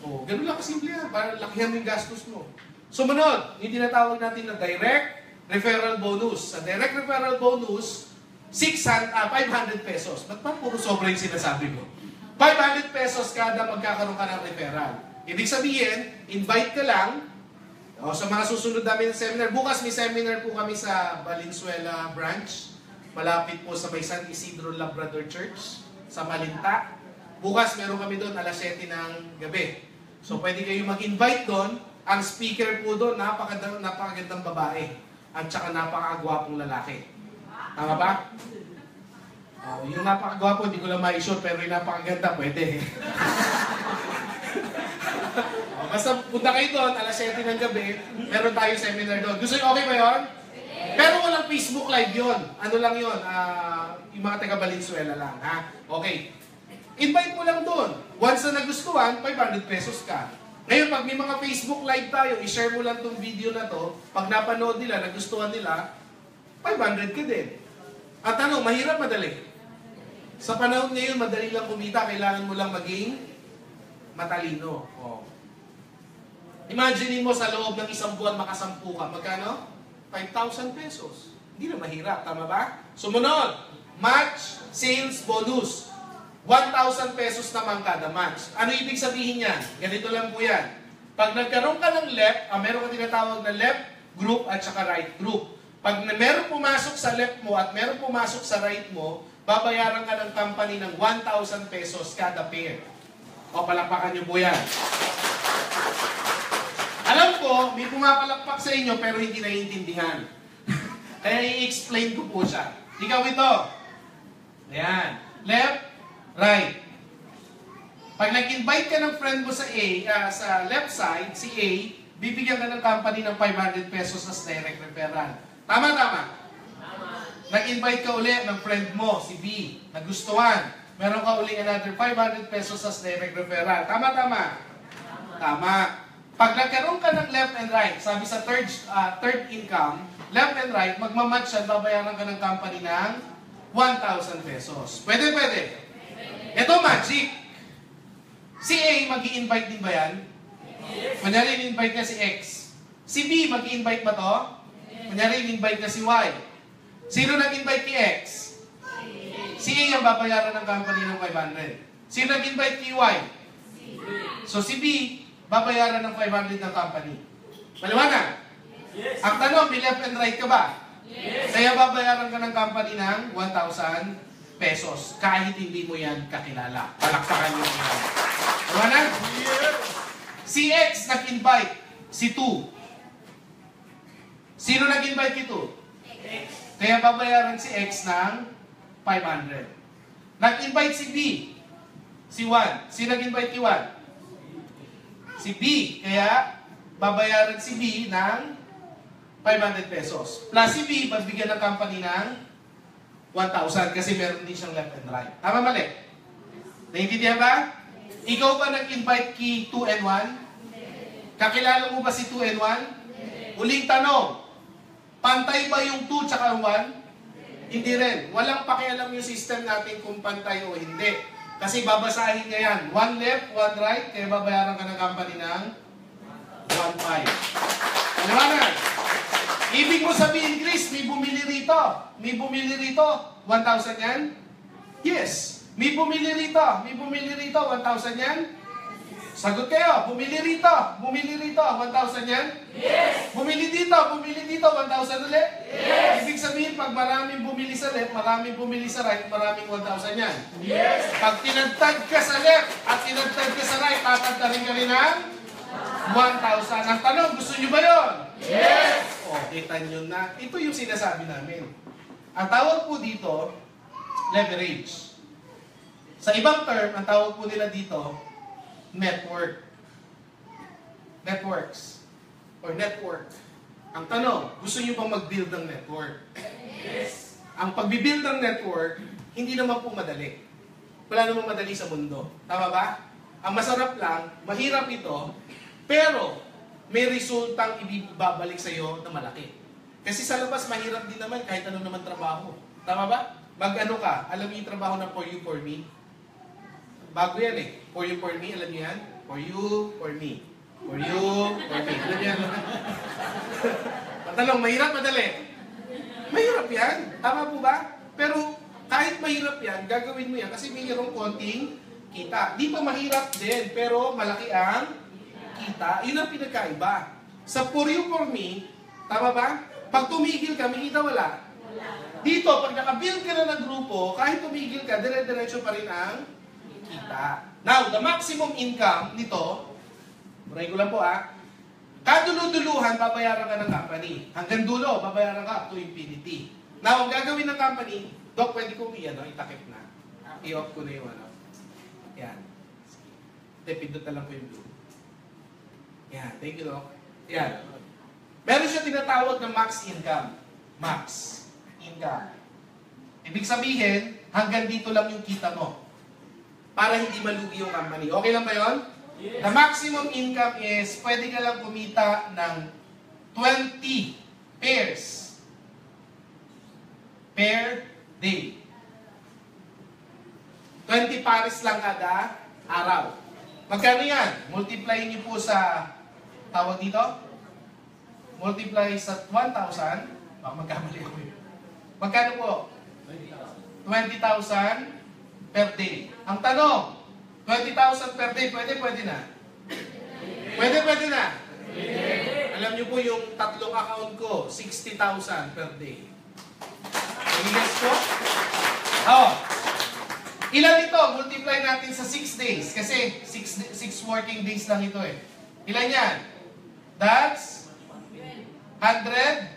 Ganun lang kasimple yan, para lakihan mo yung gastos mo. Sumunod, yung tinatawag natin na direct referral bonus. Sa direct referral bonus, 500 pesos. Ba't pa puro sobra yung sinasabi mo? 500 pesos kada magkakaroon ka ng referral. Ibig sabihin, invite ka lang sa mga susunod namin na seminar. Bukas may seminar po kami sa Valenzuela branch. Malapit po sa may San Isidro Labrador Church sa Malinta. Bukas meron kami doon alas 7 ng gabi. So pwede kayo mag-invite doon. Ang speaker po doon, napakagandang babae. At saka napakagwapong lalaki. Tama ba? Yung napakagwapo, hindi ko lang ma-shoot, pero yung napakaganda, pwede. Basta punta kayo doon, alas 7 ng gabi, meron tayong seminar doon. Gusto nyo okay ba yun? Pero walang Facebook Live yun. Ano lang yun? Yung mga taga Valenzuela lang. Ha? Okay. Invite mo lang doon. Once na nagustuhan, 500 pesos ka. Ngayon, pag may mga Facebook Live tayo, i-share mo lang tong video na to. Pag napanood nila, nagustuhan nila, 500 ka din. Ang tanong, mahirap, madali? Sa panahon ngayon, madali lang kumita. Kailangan mo lang maging matalino. Imagine mo sa loob ng isang buwan, makasampu ka. Magkano? 5,000 pesos. Hindi na mahirap. Tama ba? Sumunod, match sales bonus. 1,000 pesos naman kada match. Ano ibig sabihin yan? Ganito lang po yan. Pag nagkaroon ka ng left, meron ka tinatawag na left group at saka right group. Pag meron pumasok sa left mo at meron pumasok sa right mo, babayaran ka ng company ng 1,000 pesos kada pair. Palakpakan nyo po yan. Alam ko, may pumapalakpak sa inyo pero hindi naiintindihan. Kaya i-explain ko po siya. Ikaw ito. Ayan. Left, right. Pag nag-invite ka ng friend mo sa sa left side, si A, bibigyan ka ng company ng 500 pesos as direct referral. Tama? Nag-invite ka uli ng friend mo, si B, nagustuhan. Meron ka uli another 500 pesos as direct referral. Tama? Tama. Pag nagkaroon ka ng left and right, sabi sa third income, left and right, magmamatch yan, babayaran ka ng company ng 1,000 pesos. Pwede. Ito magic. Si A, mag-i-invite din ba yan? Yes. Kunyari, in-invite niya si X. Si B, mag-i-invite ba to? Yes. Kunyari, in-invite niya si Y. Sino nag-invite kay X? Si A ang babayaran ng company ng 500. Sino nag-invite kay Y? So si B, babayaran ng 500 ng company. Maliwanag? Yes. Ang tanong, may left and right ka ba? Yes. Kaya babayaran ka ng company ng 1,000 pesos. Kahit hindi mo yan kakilala. Palakpakan mo yan. Maliwanag? Yes. Si X nag-invite si 2. Sino nag-invite kay 2? Kaya babayaran si X ng 500. Nag-invite si B. Si 1. Sino nag-invite kay 1? Si B. Kaya babayaran si B ng 500 pesos. Plus si B, magbigyan ng company ng 1,000 kasi meron din siyang left and right. Tama mali? Naiintindihan ba? Ikaw ba nag-invite kay 2 and 1? Kakilala mo ba si 2 and 1? Uling tanong, pantay ba yung 2 tsaka 1? Hindi rin. Walang pakialam yung system natin kung pantay o hindi. Kasi babasahin niya yan. 1 left, 1 right, kaya babayaran ka ng company ng 1,500. Paliwanag. Ibig mo sabihin, Chris, may bumili rito. May bumili rito. 1,000 yan? Yes. May bumili rito. May bumili rito. 1,000 yan? Sagot kayo. Bumili rito. Bumili rito. 1,000 yan? Yes. Bumili dito. Bumili dito. 1,000 ulit? Yes. Ibig sabihin, pag maraming bumili sa left, maraming bumili sa right, maraming 1,000 yan? Yes. Pag tinagtag ka sa left at tinagtag ka sa right, tatagtarin ka rin ng 1,000. Ang tanong, gusto nyo ba yun? Yes! O, kita nyo na. Ito yung sinasabi namin. Ang tawag po dito, leverage. Sa ibang term, ang tawag po nila dito, network. Networks. Or network. Ang tanong, gusto nyo bang mag-build ng network? Yes! Ang pag-build ng network, hindi naman po madali. Wala namang madali sa mundo. Tama ba? Ang masarap lang, mahirap ito, pero may resultang ibabalik sa iyo na malaki. Kasi sa labas, mahirap din naman kahit ano naman trabaho. Tama ba? Mag-ano ka, alam niyo yung trabaho ng for you, for me? Bago yan eh. For you, for me, alam niyo yan? For you, for me. For you, for me. Alam niyo yan? Patanong, mahirap, madali? Mahirap yan. Tama po ba? Pero kahit mahirap yan, gagawin mo yan kasi mayroong konting kita. Di pa mahirap din, pero malaki ang kita. Yun ang pinagkaiba. Sa for you, for me, tama ba? Pag tumigil ka, may kita wala? Dito, pag nakabuild ka na ng grupo, kahit tumigil ka, dire-diretso pa rin ang kita. Now, the maximum income nito, buray ko lang po kaduluduluhan, babayaran ka ng company. Hanggang dulo, babayaran ka up to infinity. Now, ang gagawin ng company, Doc, pwede kong itakip na. I-off ko na yung Yan. Pindot na lang po yung blue. Yan, thank you, Doc. Yan. Meron siya tinatawag na max income. Max income. Ibig sabihin, hanggang dito lang yung kita mo. Para hindi malugi yung company. Okay lang ba yun? Yes. The maximum income is, pwede ka lang kumita ng 20 pairs per day. 20 pares lang kada araw. Magkano yan? Multiply niyo po sa, tawag dito? Multiply sa 1,000. Baka magkamali ako yun. Magkano po? 20,000 per day. Ang tanong, 20,000 per day, pwede na? Pwede na? Alam niyo po yung tatlong account ko, 60,000 per day. Yes po? Ilan ito? Multiply natin sa 6 days. Kasi 6 working days lang ito eh. Ilan yan? That's 100?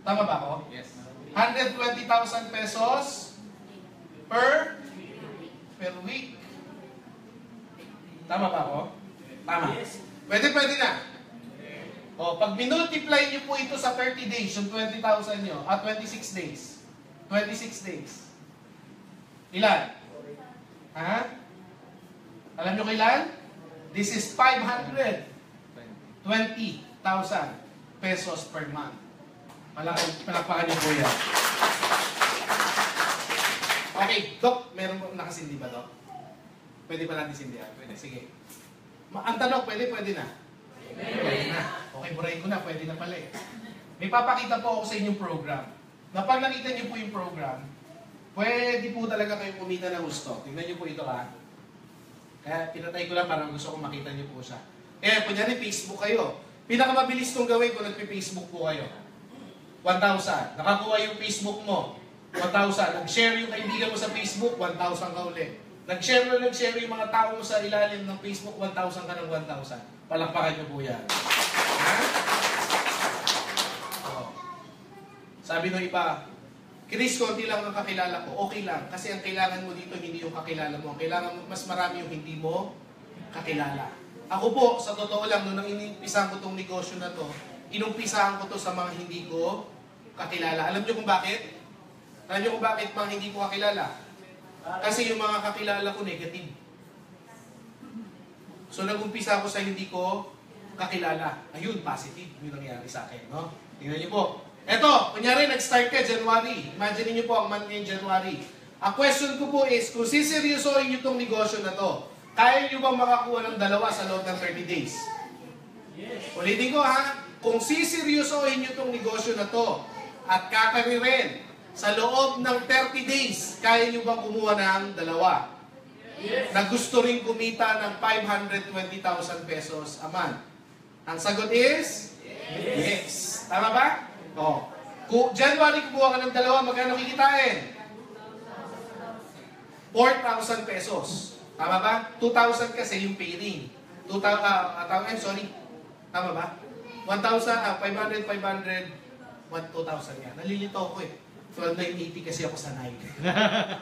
Tama ba ako? Yes. 120,000 pesos per week. Tama ba ako? Tama. Pwede na. Pag minultiply niyo po ito sa 30 days, yung 20,000 nyo, 26 days. 26 days. Ilan? Alam nyo kailan? This is 520,000 pesos per month. Palakpakan niyo po yan. Okay, Doc, meron po nakasindi ba, Doc? Pwede ba natin sindihan? Pwede, sige. Ang tanong, pwede na? Pwede na. Okay, burahin ko na, pwede na pala eh. May papakita po ako sa inyong program. Na pag nakita niyo po yung program, pwede po talaga kayo kumita ng gusto. Tingnan niyo po ito Kaya pinatay ko lang para gusto ko makita niyo po siya. Kunyari Facebook kayo. Pinakamabilis kong gawin kung nagpi-Facebook po kayo. 1,000. Nakakuha yung Facebook mo. 1,000. Nag-share yung kaibigan mo sa Facebook, 1,000 ka ulit. Nag-share yung mga tao mo sa ilalim ng Facebook, 1,000 ka ng 1,000. Palakpakan niyo po yan. Sabi ng iba, Chris, konti lang ang kakilala ko. Okay lang. Kasi ang kailangan mo dito, hindi yung kakilala mo. Ang kailangan mo, mas marami yung hindi mo kakilala. Ako po, sa totoo lang, nung inumpisahan ko itong negosyo na to, inumpisahan ko to sa mga hindi ko kakilala. Alam niyo kung bakit? Alam niyo kung bakit mga hindi ko kakilala? Kasi yung mga kakilala ko negative. So nag-umpisa ako sa hindi ko kakilala. Ayun, positive. Yung nangyari sa akin. No? Tingnan niyo po. Eto, kunyari nag-start ka January. Imagine niyo po ang month ngayon January. Ang question ko po is, kung siseryosohin niyo itong negosyo na to, kaya niyo bang makakuha ng 2 sa loob ng 30 days? Yes. Ulitin ko ha, kung siseryosohin niyo itong negosyo na to, at kakaririn sa loob ng 30 days, kaya niyo bang kumuha ng 2? Yes. Na gusto rin kumita ng 520,000 pesos a month? Ang sagot is? Yes. Tama ba? O. Kung January kumuha ka ng 2, magkano kikitain? 4,000 pesos. Tama ba? 2,000 kasi yung paying. 2,000, sorry. Tama ba? 1,000, 500, 2,000 yan. Nalilito ako eh. 12,980 kasi ako sanay.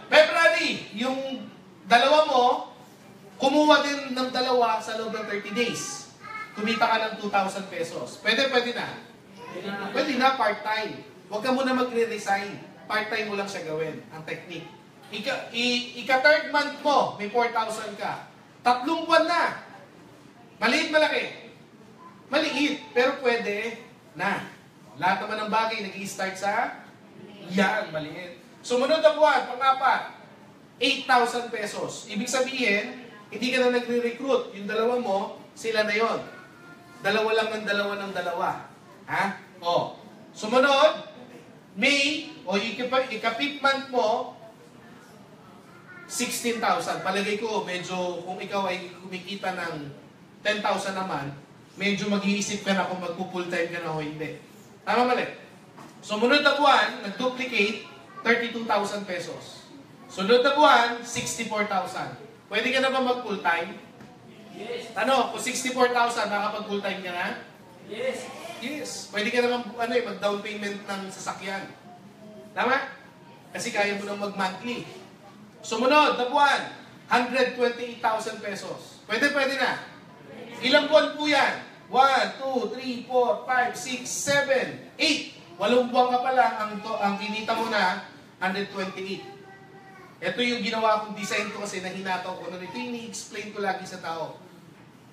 February, yung 2 mo, kumuha din ng 2 sa loob ng 30 days. Kumita ka ng 2,000 pesos. Pwede na. Pwede na, part-time. Huwag ka muna magre-resign. Part-time mo lang siya gawin, ang technique. Ika-third month mo, may 4,000 ka. 3 buwan na. Maliit, malaki. Maliit, pero pwede na. Lahat naman ng bagay nag-i-start sa yan, maliit. Sumunod na buwan, pang-4, 8,000 pesos. Ibig sabihin, hindi ka na nagre-recruit. Yung 2 mo, sila na yon. 2 lang ng 2 ng 2. Ha? O. Sumunod, May, o ika-5th month mo, 16,000. Palagay ko, medyo, kung ikaw ay kumikita ng 10,000 naman, medyo mag-iisip ka na kung magpo-full time ka na o hindi. Tama mali? Sumunod na buwan, nag-duplicate, 32,000 pesos. Sunod na buwan, 64,000. Pwede ka na ba mag-full time? Yes. Ano, kung 64,000, nakapag-full time ka na? Yes. Yes. Pwede ka naman mag-down payment ng sasakyan. Tama? Kasi kaya mo nang mag-monthly. Sumunod na buwan, 128,000 pesos. Pwede na. Ilang buwan po yan? 1, 2, 3, 4, 5, 6, 7, 8. 8 buwan ka pa lang, ang kinita mo na, 128. Ito yung ginawa kong design ko kasi nahinataw ko. Ito yung ni-explain ko lagi sa tao.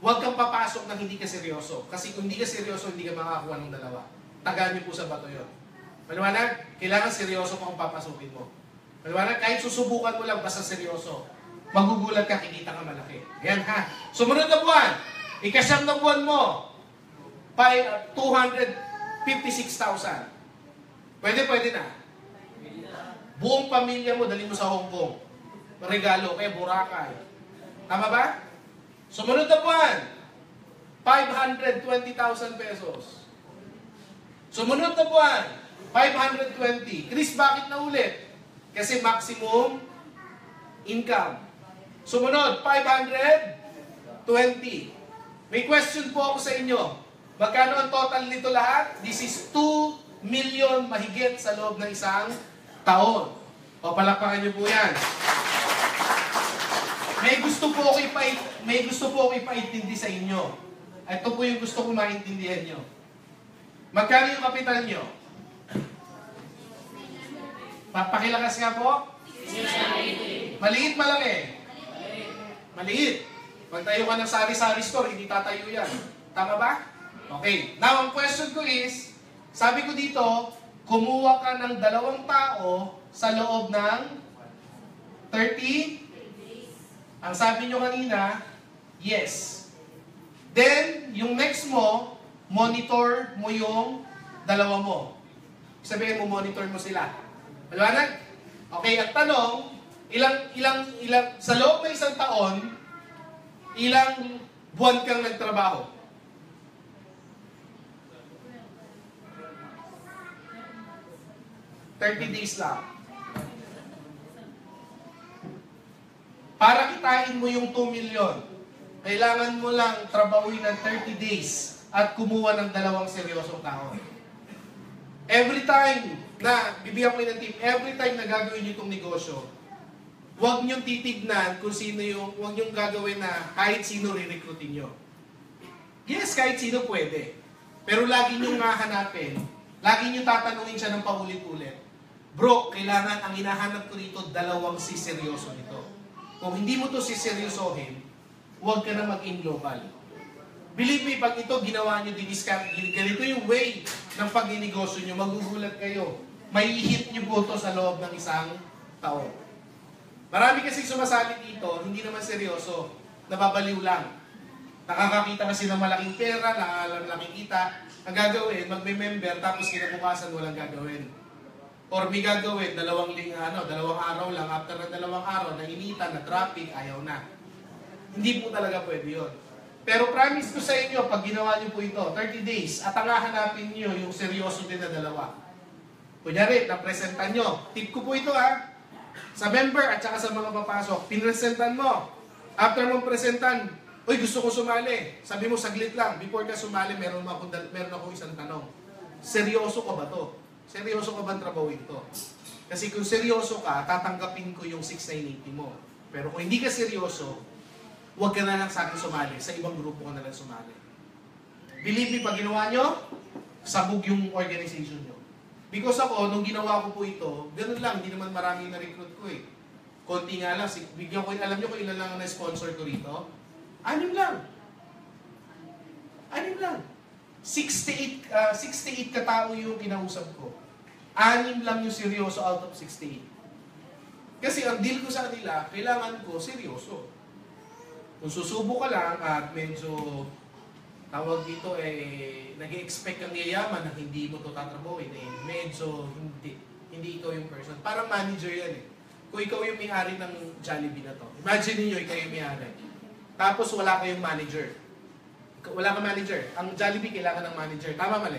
Huwag kang papasok na hindi ka seryoso. Kasi kung hindi ka seryoso, hindi ka makakakuha ng 2. Tagaan niyo po sa bato yun. Maliwanag? Kailangan seryoso pa kung papasukin mo. Maliwanag? Kahit susubukan mo lang, basta seryoso. Magugulat ka, kikita ka malaki. Yan ha. Sumunod na buwan, ika-9 na buwan mo, 256,000. Pwede na. Buong pamilya mo, dali mo sa Hong Kong. Regalo, kaya Boracay. Tama ba? Sumunod na buwan, 520,000 pesos. Sumunod na buwan, 520. Chris, bakit na ulit? Kasi maximum income. Sumunod, 520. May question po ako sa inyo. Magkano ang total nito lahat? This is 2 million mahigit sa loob ng isang taon. O palakpakan niyo po yan. May gusto po ako ipaintindi sa inyo. Ito po yung gusto ko maintindihan nyo. Magkano yung kapital nyo? Pakilakas nga po? Maliit, malaki? Maliit. Magtayo ka ng sari-sari store, hindi tatayo yan. Tama ba? Okay. Now, ang question ko is, sabi ko dito, kumuha ka ng 2 tao sa loob ng 30. Ang sabi nyo kanina, yes. Then, yung next mo, monitor mo yung 2 mo. Sabihin mo, monitor mo sila. Maliwanag? Okay, at tanong, ilang, sa loob ng isang taon, ilang buwan kang nagtrabaho? $30 lang. Para kitain mo yung 2 million, kailangan mo lang trabahuin ng 30 days at kumuha ng 2 seryosong tao. Every time na, bibigyan ko ng tip, every time na gagawin nyo itong negosyo, huwag nyo titignan kung sino yung, huwag nyo gagawin na kahit sino re-recruitin nyo. Yes, kahit sino pwede. Pero lagi nyo hahanapin, lagi nyo tatanungin siya ng paulit-ulit. Bro, kailangan ang hinahanap ko dito, dalawang siseryoso nito. Kung hindi mo to siseryosohin, huwag ka na mag-in global. Believe me, pag ito ginawa nyo, ganito yung way ng pag-inegosyo nyo, magugulat kayo. May hit nyo po to sa loob ng isang taon. Marami kasi sumasali dito, hindi naman seryoso, nababaliw lang. Nakakakita kasi ng malaking pera, malaking kita. Ang gagawin, magme-member, tapos kinabukasan walang gagawin. Or may gagawin, dalawang araw lang, after ng 2 araw, nainitan, na traffic, ayaw na. Hindi po talaga pwede yun. Pero promise ko sa inyo, pag ginawa nyo po ito, 30 days, at ang hahanapin nyo yung seryoso din na 2. Kunyari, napresentan nyo. Tip ko po ito sa member at saka sa mga papasok, pinresentan mo. After mong presentan, uy, gusto ko sumali. Sabi mo, saglit lang. Before ka sumali, meron akong isang tanong. Seryoso ka ba to? Seryoso ka ba trabawin to? Kasi kung seryoso ka, tatanggapin ko yung 6,980 mo. Pero kung hindi ka seryoso, huwag ka na lang sa akin sumali. Sa ibang grupo ka na lang sumali. Believe me, pag ginawa nyo, sabog yung organization nyo. Because ako, nung ginawa ko po ito, ganun lang, hindi naman maraming na-recruit ko eh. Konti nga lang, bigyan ko, alam nyo kung ilan lang ang na-sponsor ko rito? 6 lang. 6 lang. 68 katao yung kinausap ko. 6 lang yung seryoso out of 68. Kasi ang deal ko sa kanila, kailangan ko seryoso. Kung susubo ka lang at medyo tawag dito nag-expect kang yayaman na hindi mo ito tatrabuhin, medyo hindi ikaw yung person. Parang manager yan eh. Kung ikaw yung may-ari ng Jollibee na to, imagine niyo ikaw yung may-ari. Tapos wala kayong manager. Wala kang manager. Ang Jollibee kailangan ng manager. Tama mali?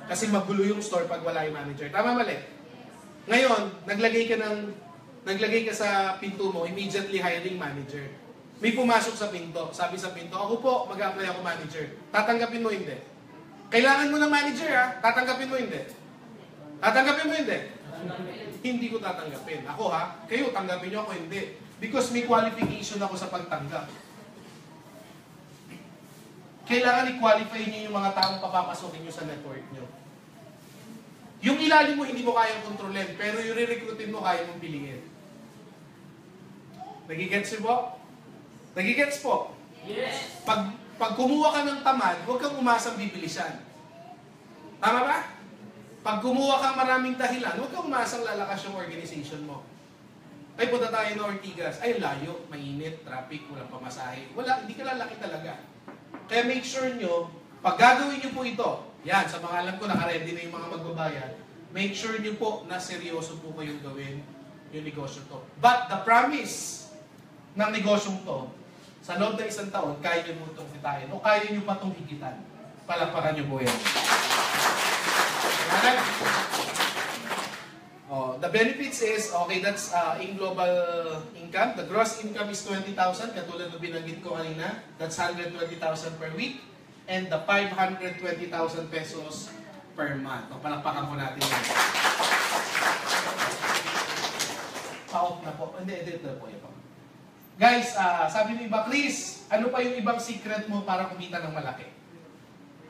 Kasi magulo yung store pag wala yung manager. Tama mali? Ngayon, naglagay ka sa pinto mo, immediately hiring manager. May pumasok sa pinto. Sabi sa pinto, ako po, mag-apply ako manager. Tatanggapin mo hindi. Kailangan mo ng manager tatanggapin mo hindi. Tatanggapin mo hindi. Hindi ko tatanggapin. Ako kayo tanggapin nyo, ako hindi. Because may qualification ako sa pagtanggap. Kailangan i-qualify nyo yung mga taong papapasokin nyo sa network nyo. Yung ilalim mo, hindi mo kayang kontrolin, pero yung re-recruitin mo, kaya mong piliin. Nagigets niyo po? Nagigets po? Yes. Pag kumuha ka ng tamad, huwag kang umasang bibilisan. Tama ba? Pag kumuha kang maraming dahilan, huwag kang umasang lalakas yung organization mo. Ay, punta tayo ng Ortigas. Ay, layo, mainit, traffic, walang pamasahe. Wala, hindi ka lalaki talaga. Kaya make sure nyo, pag gagawin nyo po ito, yan, sa mga alam ko, nakaready na yung mga magbabayad, make sure nyo po na seryoso po kayong gawin yung negosyo to. But the promise ng negosyong to, sa loob ng 1 taon, kaya nyo mo itong kitain o kaya nyo pa itong higitan. Palakpakan nyo po yan. The benefits is, okay, that's in global income. The gross income is 20,000, katulad ng binanggit ko kanina. That's 120,000 per week. And the 520,000 pesos per month. Palakpakan po natin yan. Pa-off na po. Hindi, ito po. Guys, sabi ni iba, Chris, ano pa yung ibang secret mo para kumita ng malaki?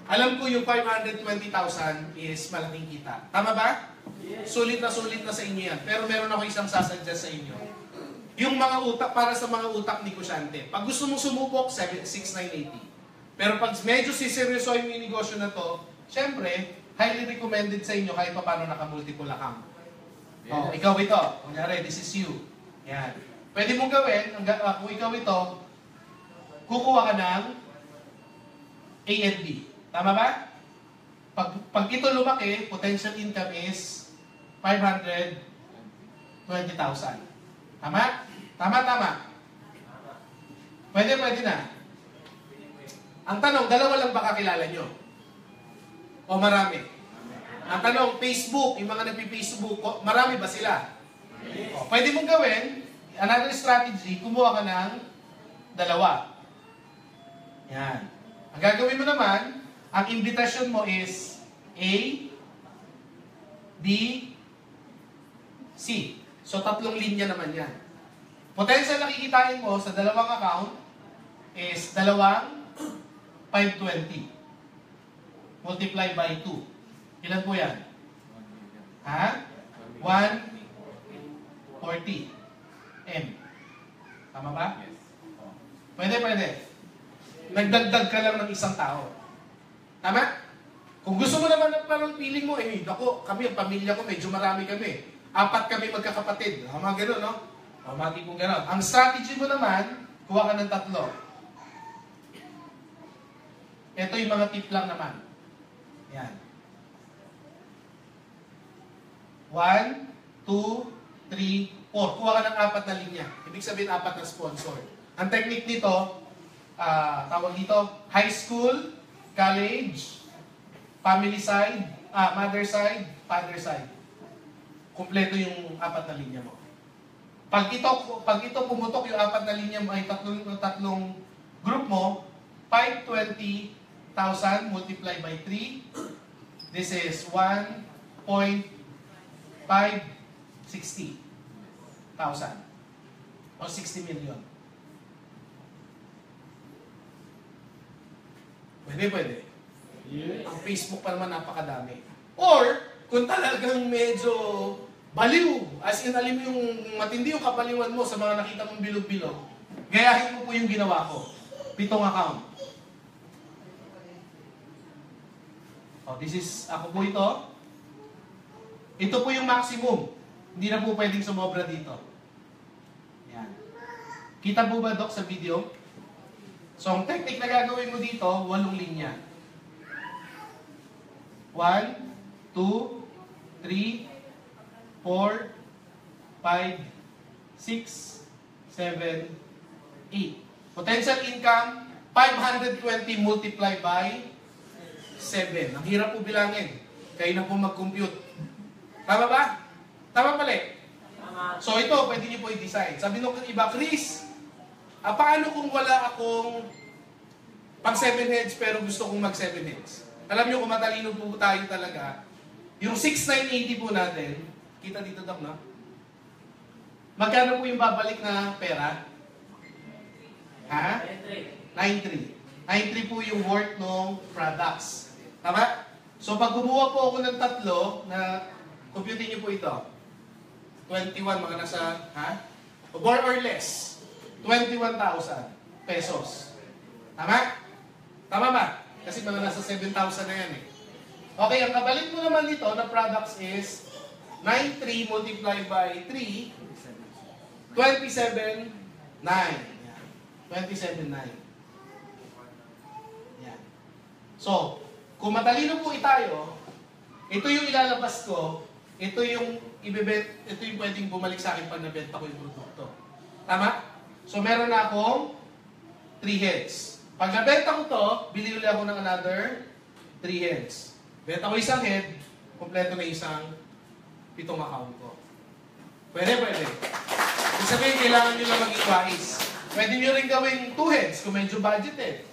Alam ko yung 520,000 is malaking kita. Tama ba? Yes. Sulit na sa inyo yan. Pero meron ako isang sasuggest sa inyo. Yung mga utak, para sa mga utak negosyante. Pag gusto mong sumubok, 6,980. Pero pag medyo siseryosohin mo yung negosyo na to, syempre, highly recommended sa inyo kahit pa paano naka-multiple account. Yes. Ikaw ito. Kunyari, this is you. Yan. Pwede mong gawin, kung ikaw ito, kukuha ka ng A and B. Tama ba? Pag ito lumaki, potential income is 520,000. Tama? Tama. Pwede na. Ang tanong, 2 lang ba kakilala nyo? O marami? Ang tanong, Facebook, yung mga nagpi-Facebook, marami ba sila? O, pwede mong gawin, another strategy, kumuha ka ng 2. Yan. Ang gagawin mo naman, ang invitation mo is A B, C. So, tatlong linya naman yan. Potential na kikitain mo sa dalawang account is dalawang 520. Multiply by 2. Ilan po yan? Ha? 140 M. Tama ba? Pwede. Nagdagdag ka lang ng isang tao. Tama? Kung gusto mo naman ng parang feeling mo, ako, kami, ang pamilya ko, medyo marami kami. 4 kami magkakapatid. Mga gano'n, no? Mati kong gano'n. Ang strategy mo naman, kuha ka ng 3. Ito yung mga tip lang naman. Yan. 1, 2, 3, 4. Kuha ka ng 4 na linya. Ibig sabihin 4 na sponsor. Ang technique nito, tawag dito, high school, college, family side, mother side, father side. Kumpleto yung 4 na linya mo. Pag ito pumutok yung 4 na linya mo ay tatlong group mo, 520,000 multiplied by 3. This is 1.560,000 o 60 million. Pwede. Ang Facebook pa naman napakadami. Or, kung talagang medyo baliw, as in alim yung matindi yung kapaliwan mo sa mga nakita mong bilog-bilog, gayahin mo po yung ginawa ko. 7 account. This is, ako po ito. Ito po yung maximum. Hindi na po pwedeng sumobra dito. Yan. Kita po ba, Doc, sa video? So, ang technique na gagawin mo dito, 8 linya. 1, 2, 3, 4, 5, 6, 7, 8. Potential income, 520 multiplied by 7. Ang hirap po bilangin. Kayo na po mag-compute. Tama ba? Tama mali? Tama. So ito, pwede niyo po i-decide. Sabi nung iba, Chris, paano kung wala akong pang 7 heads pero gusto kong mag 7 heads? Alam niyo kung matalino po tayo talaga, yung 6,980 po natin, kita dito, Doc, no? Magkano po yung babalik na pera? Ha? 9,300. 9,300 po yung worth ng products. Tama? So pag gumawa po ako ng 3 na, computin niyo po ito. 21, mga nasa, more or less, 21,000 pesos. Tama? Tama ba? Kasi mga nasa 7,000 na yan eh. Okay, ang kabalit mo naman dito na products is 9,300 multiplied by 3, 27,900. 27,900. Yan. So, kung matalino po tayo, ito yung ilalabas ko, ito yung pwedeng bumalik sa akin pag nabenta ko yung produkto. Tama? So, meron na akong 3 heads. Pag nabenta ko to, bili ulit ako ng another 3 heads. Benta ko isang head, kompleto na isang 7 account ko. Pwede. Ibig sabihin, kailangan nyo lang maging wise. Pwede nyo rin gawing 2 heads kung medyo budgeted.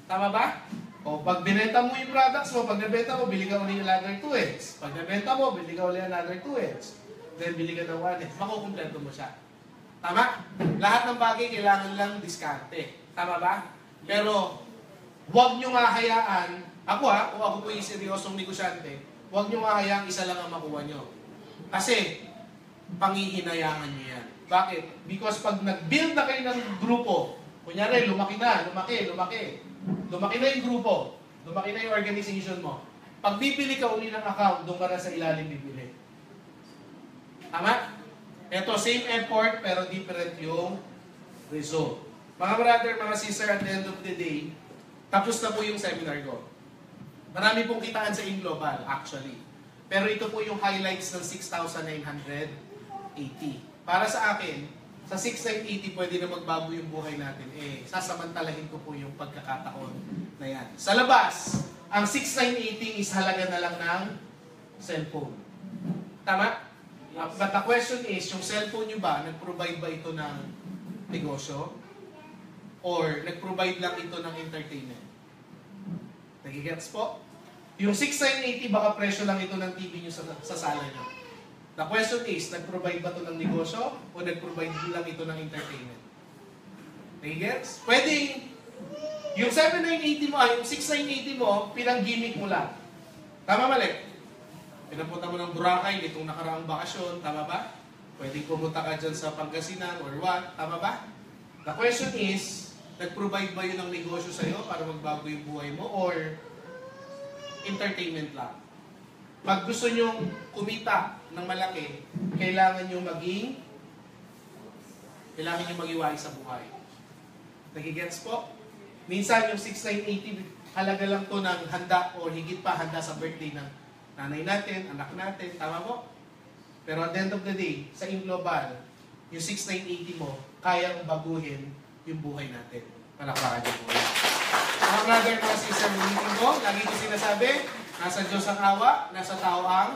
Tama ba? O pag binenta mo yung products mo, pag nabenta mo, bili ka ulit another 2 heads. Pag nabenta mo, bili ka ulit another 2 heads. Then bili ka ng 1 heads. Makukumpleto mo siya. Tama? Lahat ng bagay kailangan lang diskarte. Tama ba? Pero, huwag nyo nga hayaan, kung ako po yung seryosong negosyante, huwag nyo nga hayaan isa lang ang makuha nyo. Kasi, panghihinayangan nyo yan. Bakit? Because pag nag-build na kayo ng grupo, kunyari, lumaki na yung grupo, lumaki na yung organization mo, pag bibili ka uli ng account, doon ka na sa ilalim bibili. Tama? Ito, same effort, pero different yung result. Mga brother, mga sister, at the end of the day, tapos na po yung seminar ko. Marami pong kitaan sa InGlobal, actually. Pero ito po yung highlights ng 6,980. Para sa akin, sa 6,980 pwede na magbago yung buhay natin. Sasamantalahin ko po yung pagkakataon na yan. Sa labas, ang 6,980 is halaga na lang ng cellphone. Tama? But the question is, yung cellphone nyo ba, nag-provide ba ito ng negosyo? Or nag-provide lang ito ng entertainment? Nagigets po? Yung 6980, baka presyo lang ito ng TV nyo sa sala nyo. The question is, nag-provide ba ito ng negosyo o nag-provide lang ito ng entertainment? Nagigets? Pwedeng, yung 7980 mo, yung 6980 mo, pinang-gimmick mo lang. Tama mali? Pinapunta mo ng Boracay, itong nakaraang bakasyon, tama ba? Pwedeng pumunta ka dyan sa Pangasinan or what, tama ba? The question is, nag-provide ba yun ng negosyo sa'yo para magbago yung buhay mo or entertainment lang? Pag gusto nyong kumita ng malaki, kailangan nyo mag-iwalay sa buhay. Nagigets po? Minsan yung 6980, halaga lang to ng handa o higit pa handa sa birthday ng nanay natin, anak natin, tama po? Pero at the end of the day, sa global, yung 6980 mo, kayang baguhin yung buhay natin. Palakpakan niyo po. Mga brother, mga sister, ulitin ko, lagi ko sinasabi, nasa Diyos ang awa, nasa tao ang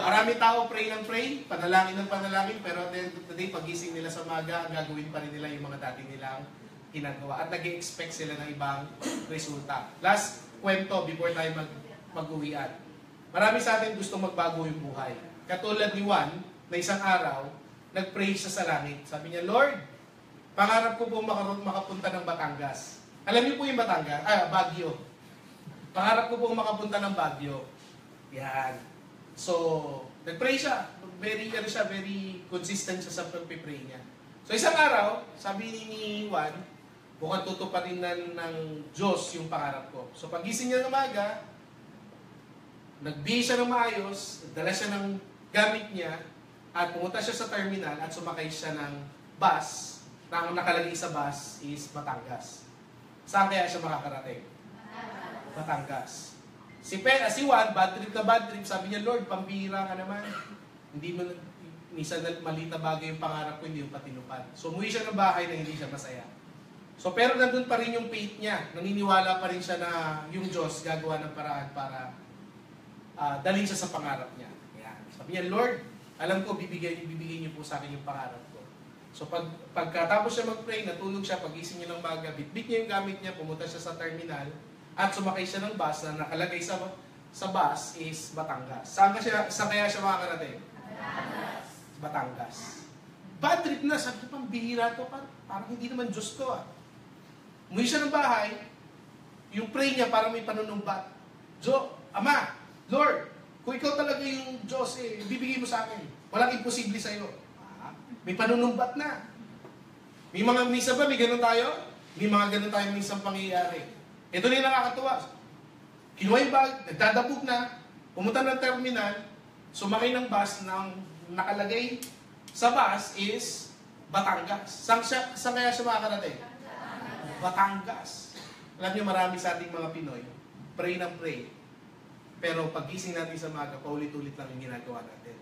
marami tao pray ng pray, panalangin ng panalangin, pero at the end of the day, pagising nila sa maga, gagawin pa rin nila yung mga dating nilang ginagawa. At nag-expect sila ng ibang resulta. Last kwento before tayo mag-uwian. Marami sa atin gusto magbago yung buhay. Katulad ni Juan, na isang araw, nag-pray siya sa langit. Sabi niya, Lord, pangarap ko po makapunta ng Batangas. Alam niyo po yung Batangas? Baguio. Pangarap ko po makapunta ng Baguio. Yan. So, nag-pray siya. Very consistent siya sa pag-pray niya. So, isang araw, sabi ni Juan, mukhang tutuparin ng Diyos yung pangarap ko. So, pagising niya ng umaga, nag-bihis siya ng maayos, dala siya ng gamit niya, at pumunta siya sa terminal at sumakay siya ng bus, na ang nakalagay sa bus is Batangas. Saan kaya siya makakarating? Batangas. Si Juan, bad trip, sabi niya, Lord, pambihira ka naman. Hindi mo, minsan maliit na bagay yung pangarap ko, hindi yung patinupad. So, umuwi siya ng bahay na hindi siya masaya. So, pero nandun pa rin yung faith niya. Naniniwala pa rin siya na yung Diyos gagawa ng paraan para dalhin siya sa pangarap niya. Yan. Sabi niya, Lord, alam ko, bibigay niyo po sa akin yung pangarap ko. So, pagkatapos siya mag-pray, natulog siya, pagising niya ng baga, bitbit niya yung gamit niya, pumunta siya sa terminal, at sumakay siya ng bus na nakalagay sa bus is Batangas. Saan kaya siya makakarating? Batangas. Bad trip na, sabi ko, pambihira to, parang hindi naman Diyos to. Umuwi siya ng bahay, yung pray niya parang may panunumbat. Ama, Lord, kung ikaw talaga yung Diyos, bibigay mo sa akin. Walang imposible sa'yo. May panunumbat na. Minsan ba, may ganun tayo? May mga ganun tayo minsan pangyayari. Ito na yung nakakatuwa. Kinuha yung bag, nagdadabog na, pumunta ng terminal, sumakay ng bus na nakalagay sa bus is Batangas. Saan kaya siya makakarating? Batangas. Alam niyo, marami sa ating mga Pinoy, pray ng pray. Pero pagising natin sa maga, paulit-ulit lang yung ginagawa natin.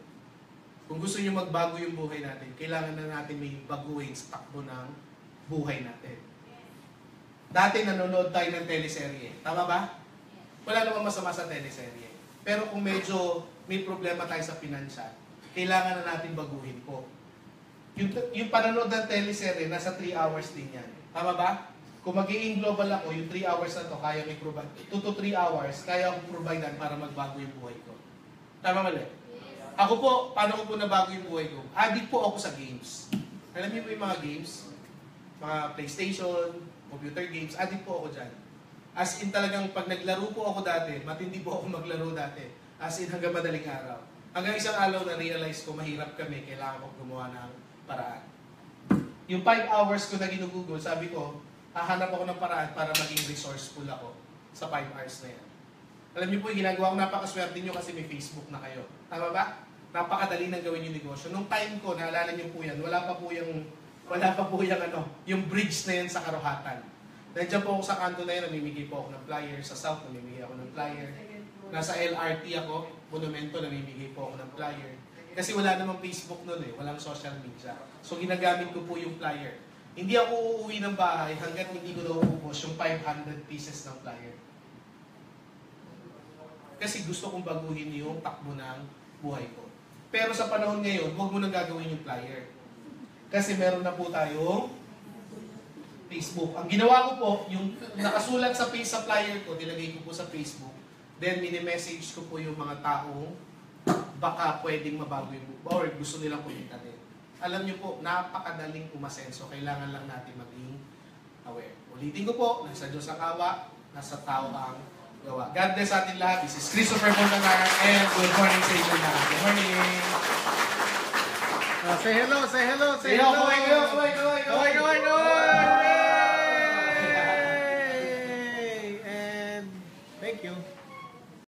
Kung gusto niyo magbago yung buhay natin, kailangan na natin may baguhin sa takbo ng buhay natin. Dati nanonood tayo ng teleserye. Tama ba? Wala namang masama sa teleserye. Pero kung medyo may problema tayo sa pinansya, kailangan na natin baguhin po. Yung panonood ng teleserye, nasa 3 hours din yan. Tama ba? Kung mag-i-in global ako, yung 3 hours na to, kaya may provide. 2 to 3 hours, kaya akong providean para magbago yung buhay ko. Tama mali? Ako po, paano ko po nabago yung buhay ko? Addict po ako sa games. Alam niyo po yung mga games? Mga PlayStation, computer games, addict po ako dyan. As in talagang pag naglaro po ako dati, matindi po ako maglaro dati. As in hanggang madaling araw. Hanggang isang araw na realize ko mahirap kami, kailangan ko gumawa ng paraan. Yung 5 hours ko na ginugugol, sabi ko, hahanap ako ng paraan para maging resourceful ako sa 5 hours na yan. Alam niyo po, yung ginagawa ko, napakaswerte niyo kasi may Facebook na kayo. Tama ba? Napakadali nang gawin yung negosyo. Nung time ko, naalala niyo po yan, wala pa po yung yung bridge na yan sa Karuhatan. Nandiyan po ako sa kanto na yan, namimigay po ako ng flyer. Sa South, namimigay ako ng flyer. Nasa LRT ako, Monumento, namimigay po ako ng flyer. Kasi wala namang Facebook noon walang social media. So ginagamit ko po yung flyer. Hindi ako uuwi ng bahay hanggat hindi ko nauubos yung 500 pieces ng flyer. Kasi gusto kong baguhin yung takbo ng buhay ko. Pero sa panahon ngayon, huwag mo nang gagawin yung flyer. Kasi meron na po tayong Facebook. Ang ginawa ko po, yung nakasulat sa flyer ko, nilagay ko po sa Facebook, Then, mini-message ko po yung mga taong baka pwedeng mabago yung or gusto nilang kumita din. Alam niyo po, napakadaling umasenso. Kailangan lang natin maging aware. Ulitin ko po, nasa Diyos ang awa, nasa tao ang gawa. God bless sa atin lahat. This is Christopher Montanar and good morning sa inyo lahat. Good morning! Say hello, say hello, say Hello, hello! kaway, kaway, kaway, kaway, Kaway, kaway, kaway!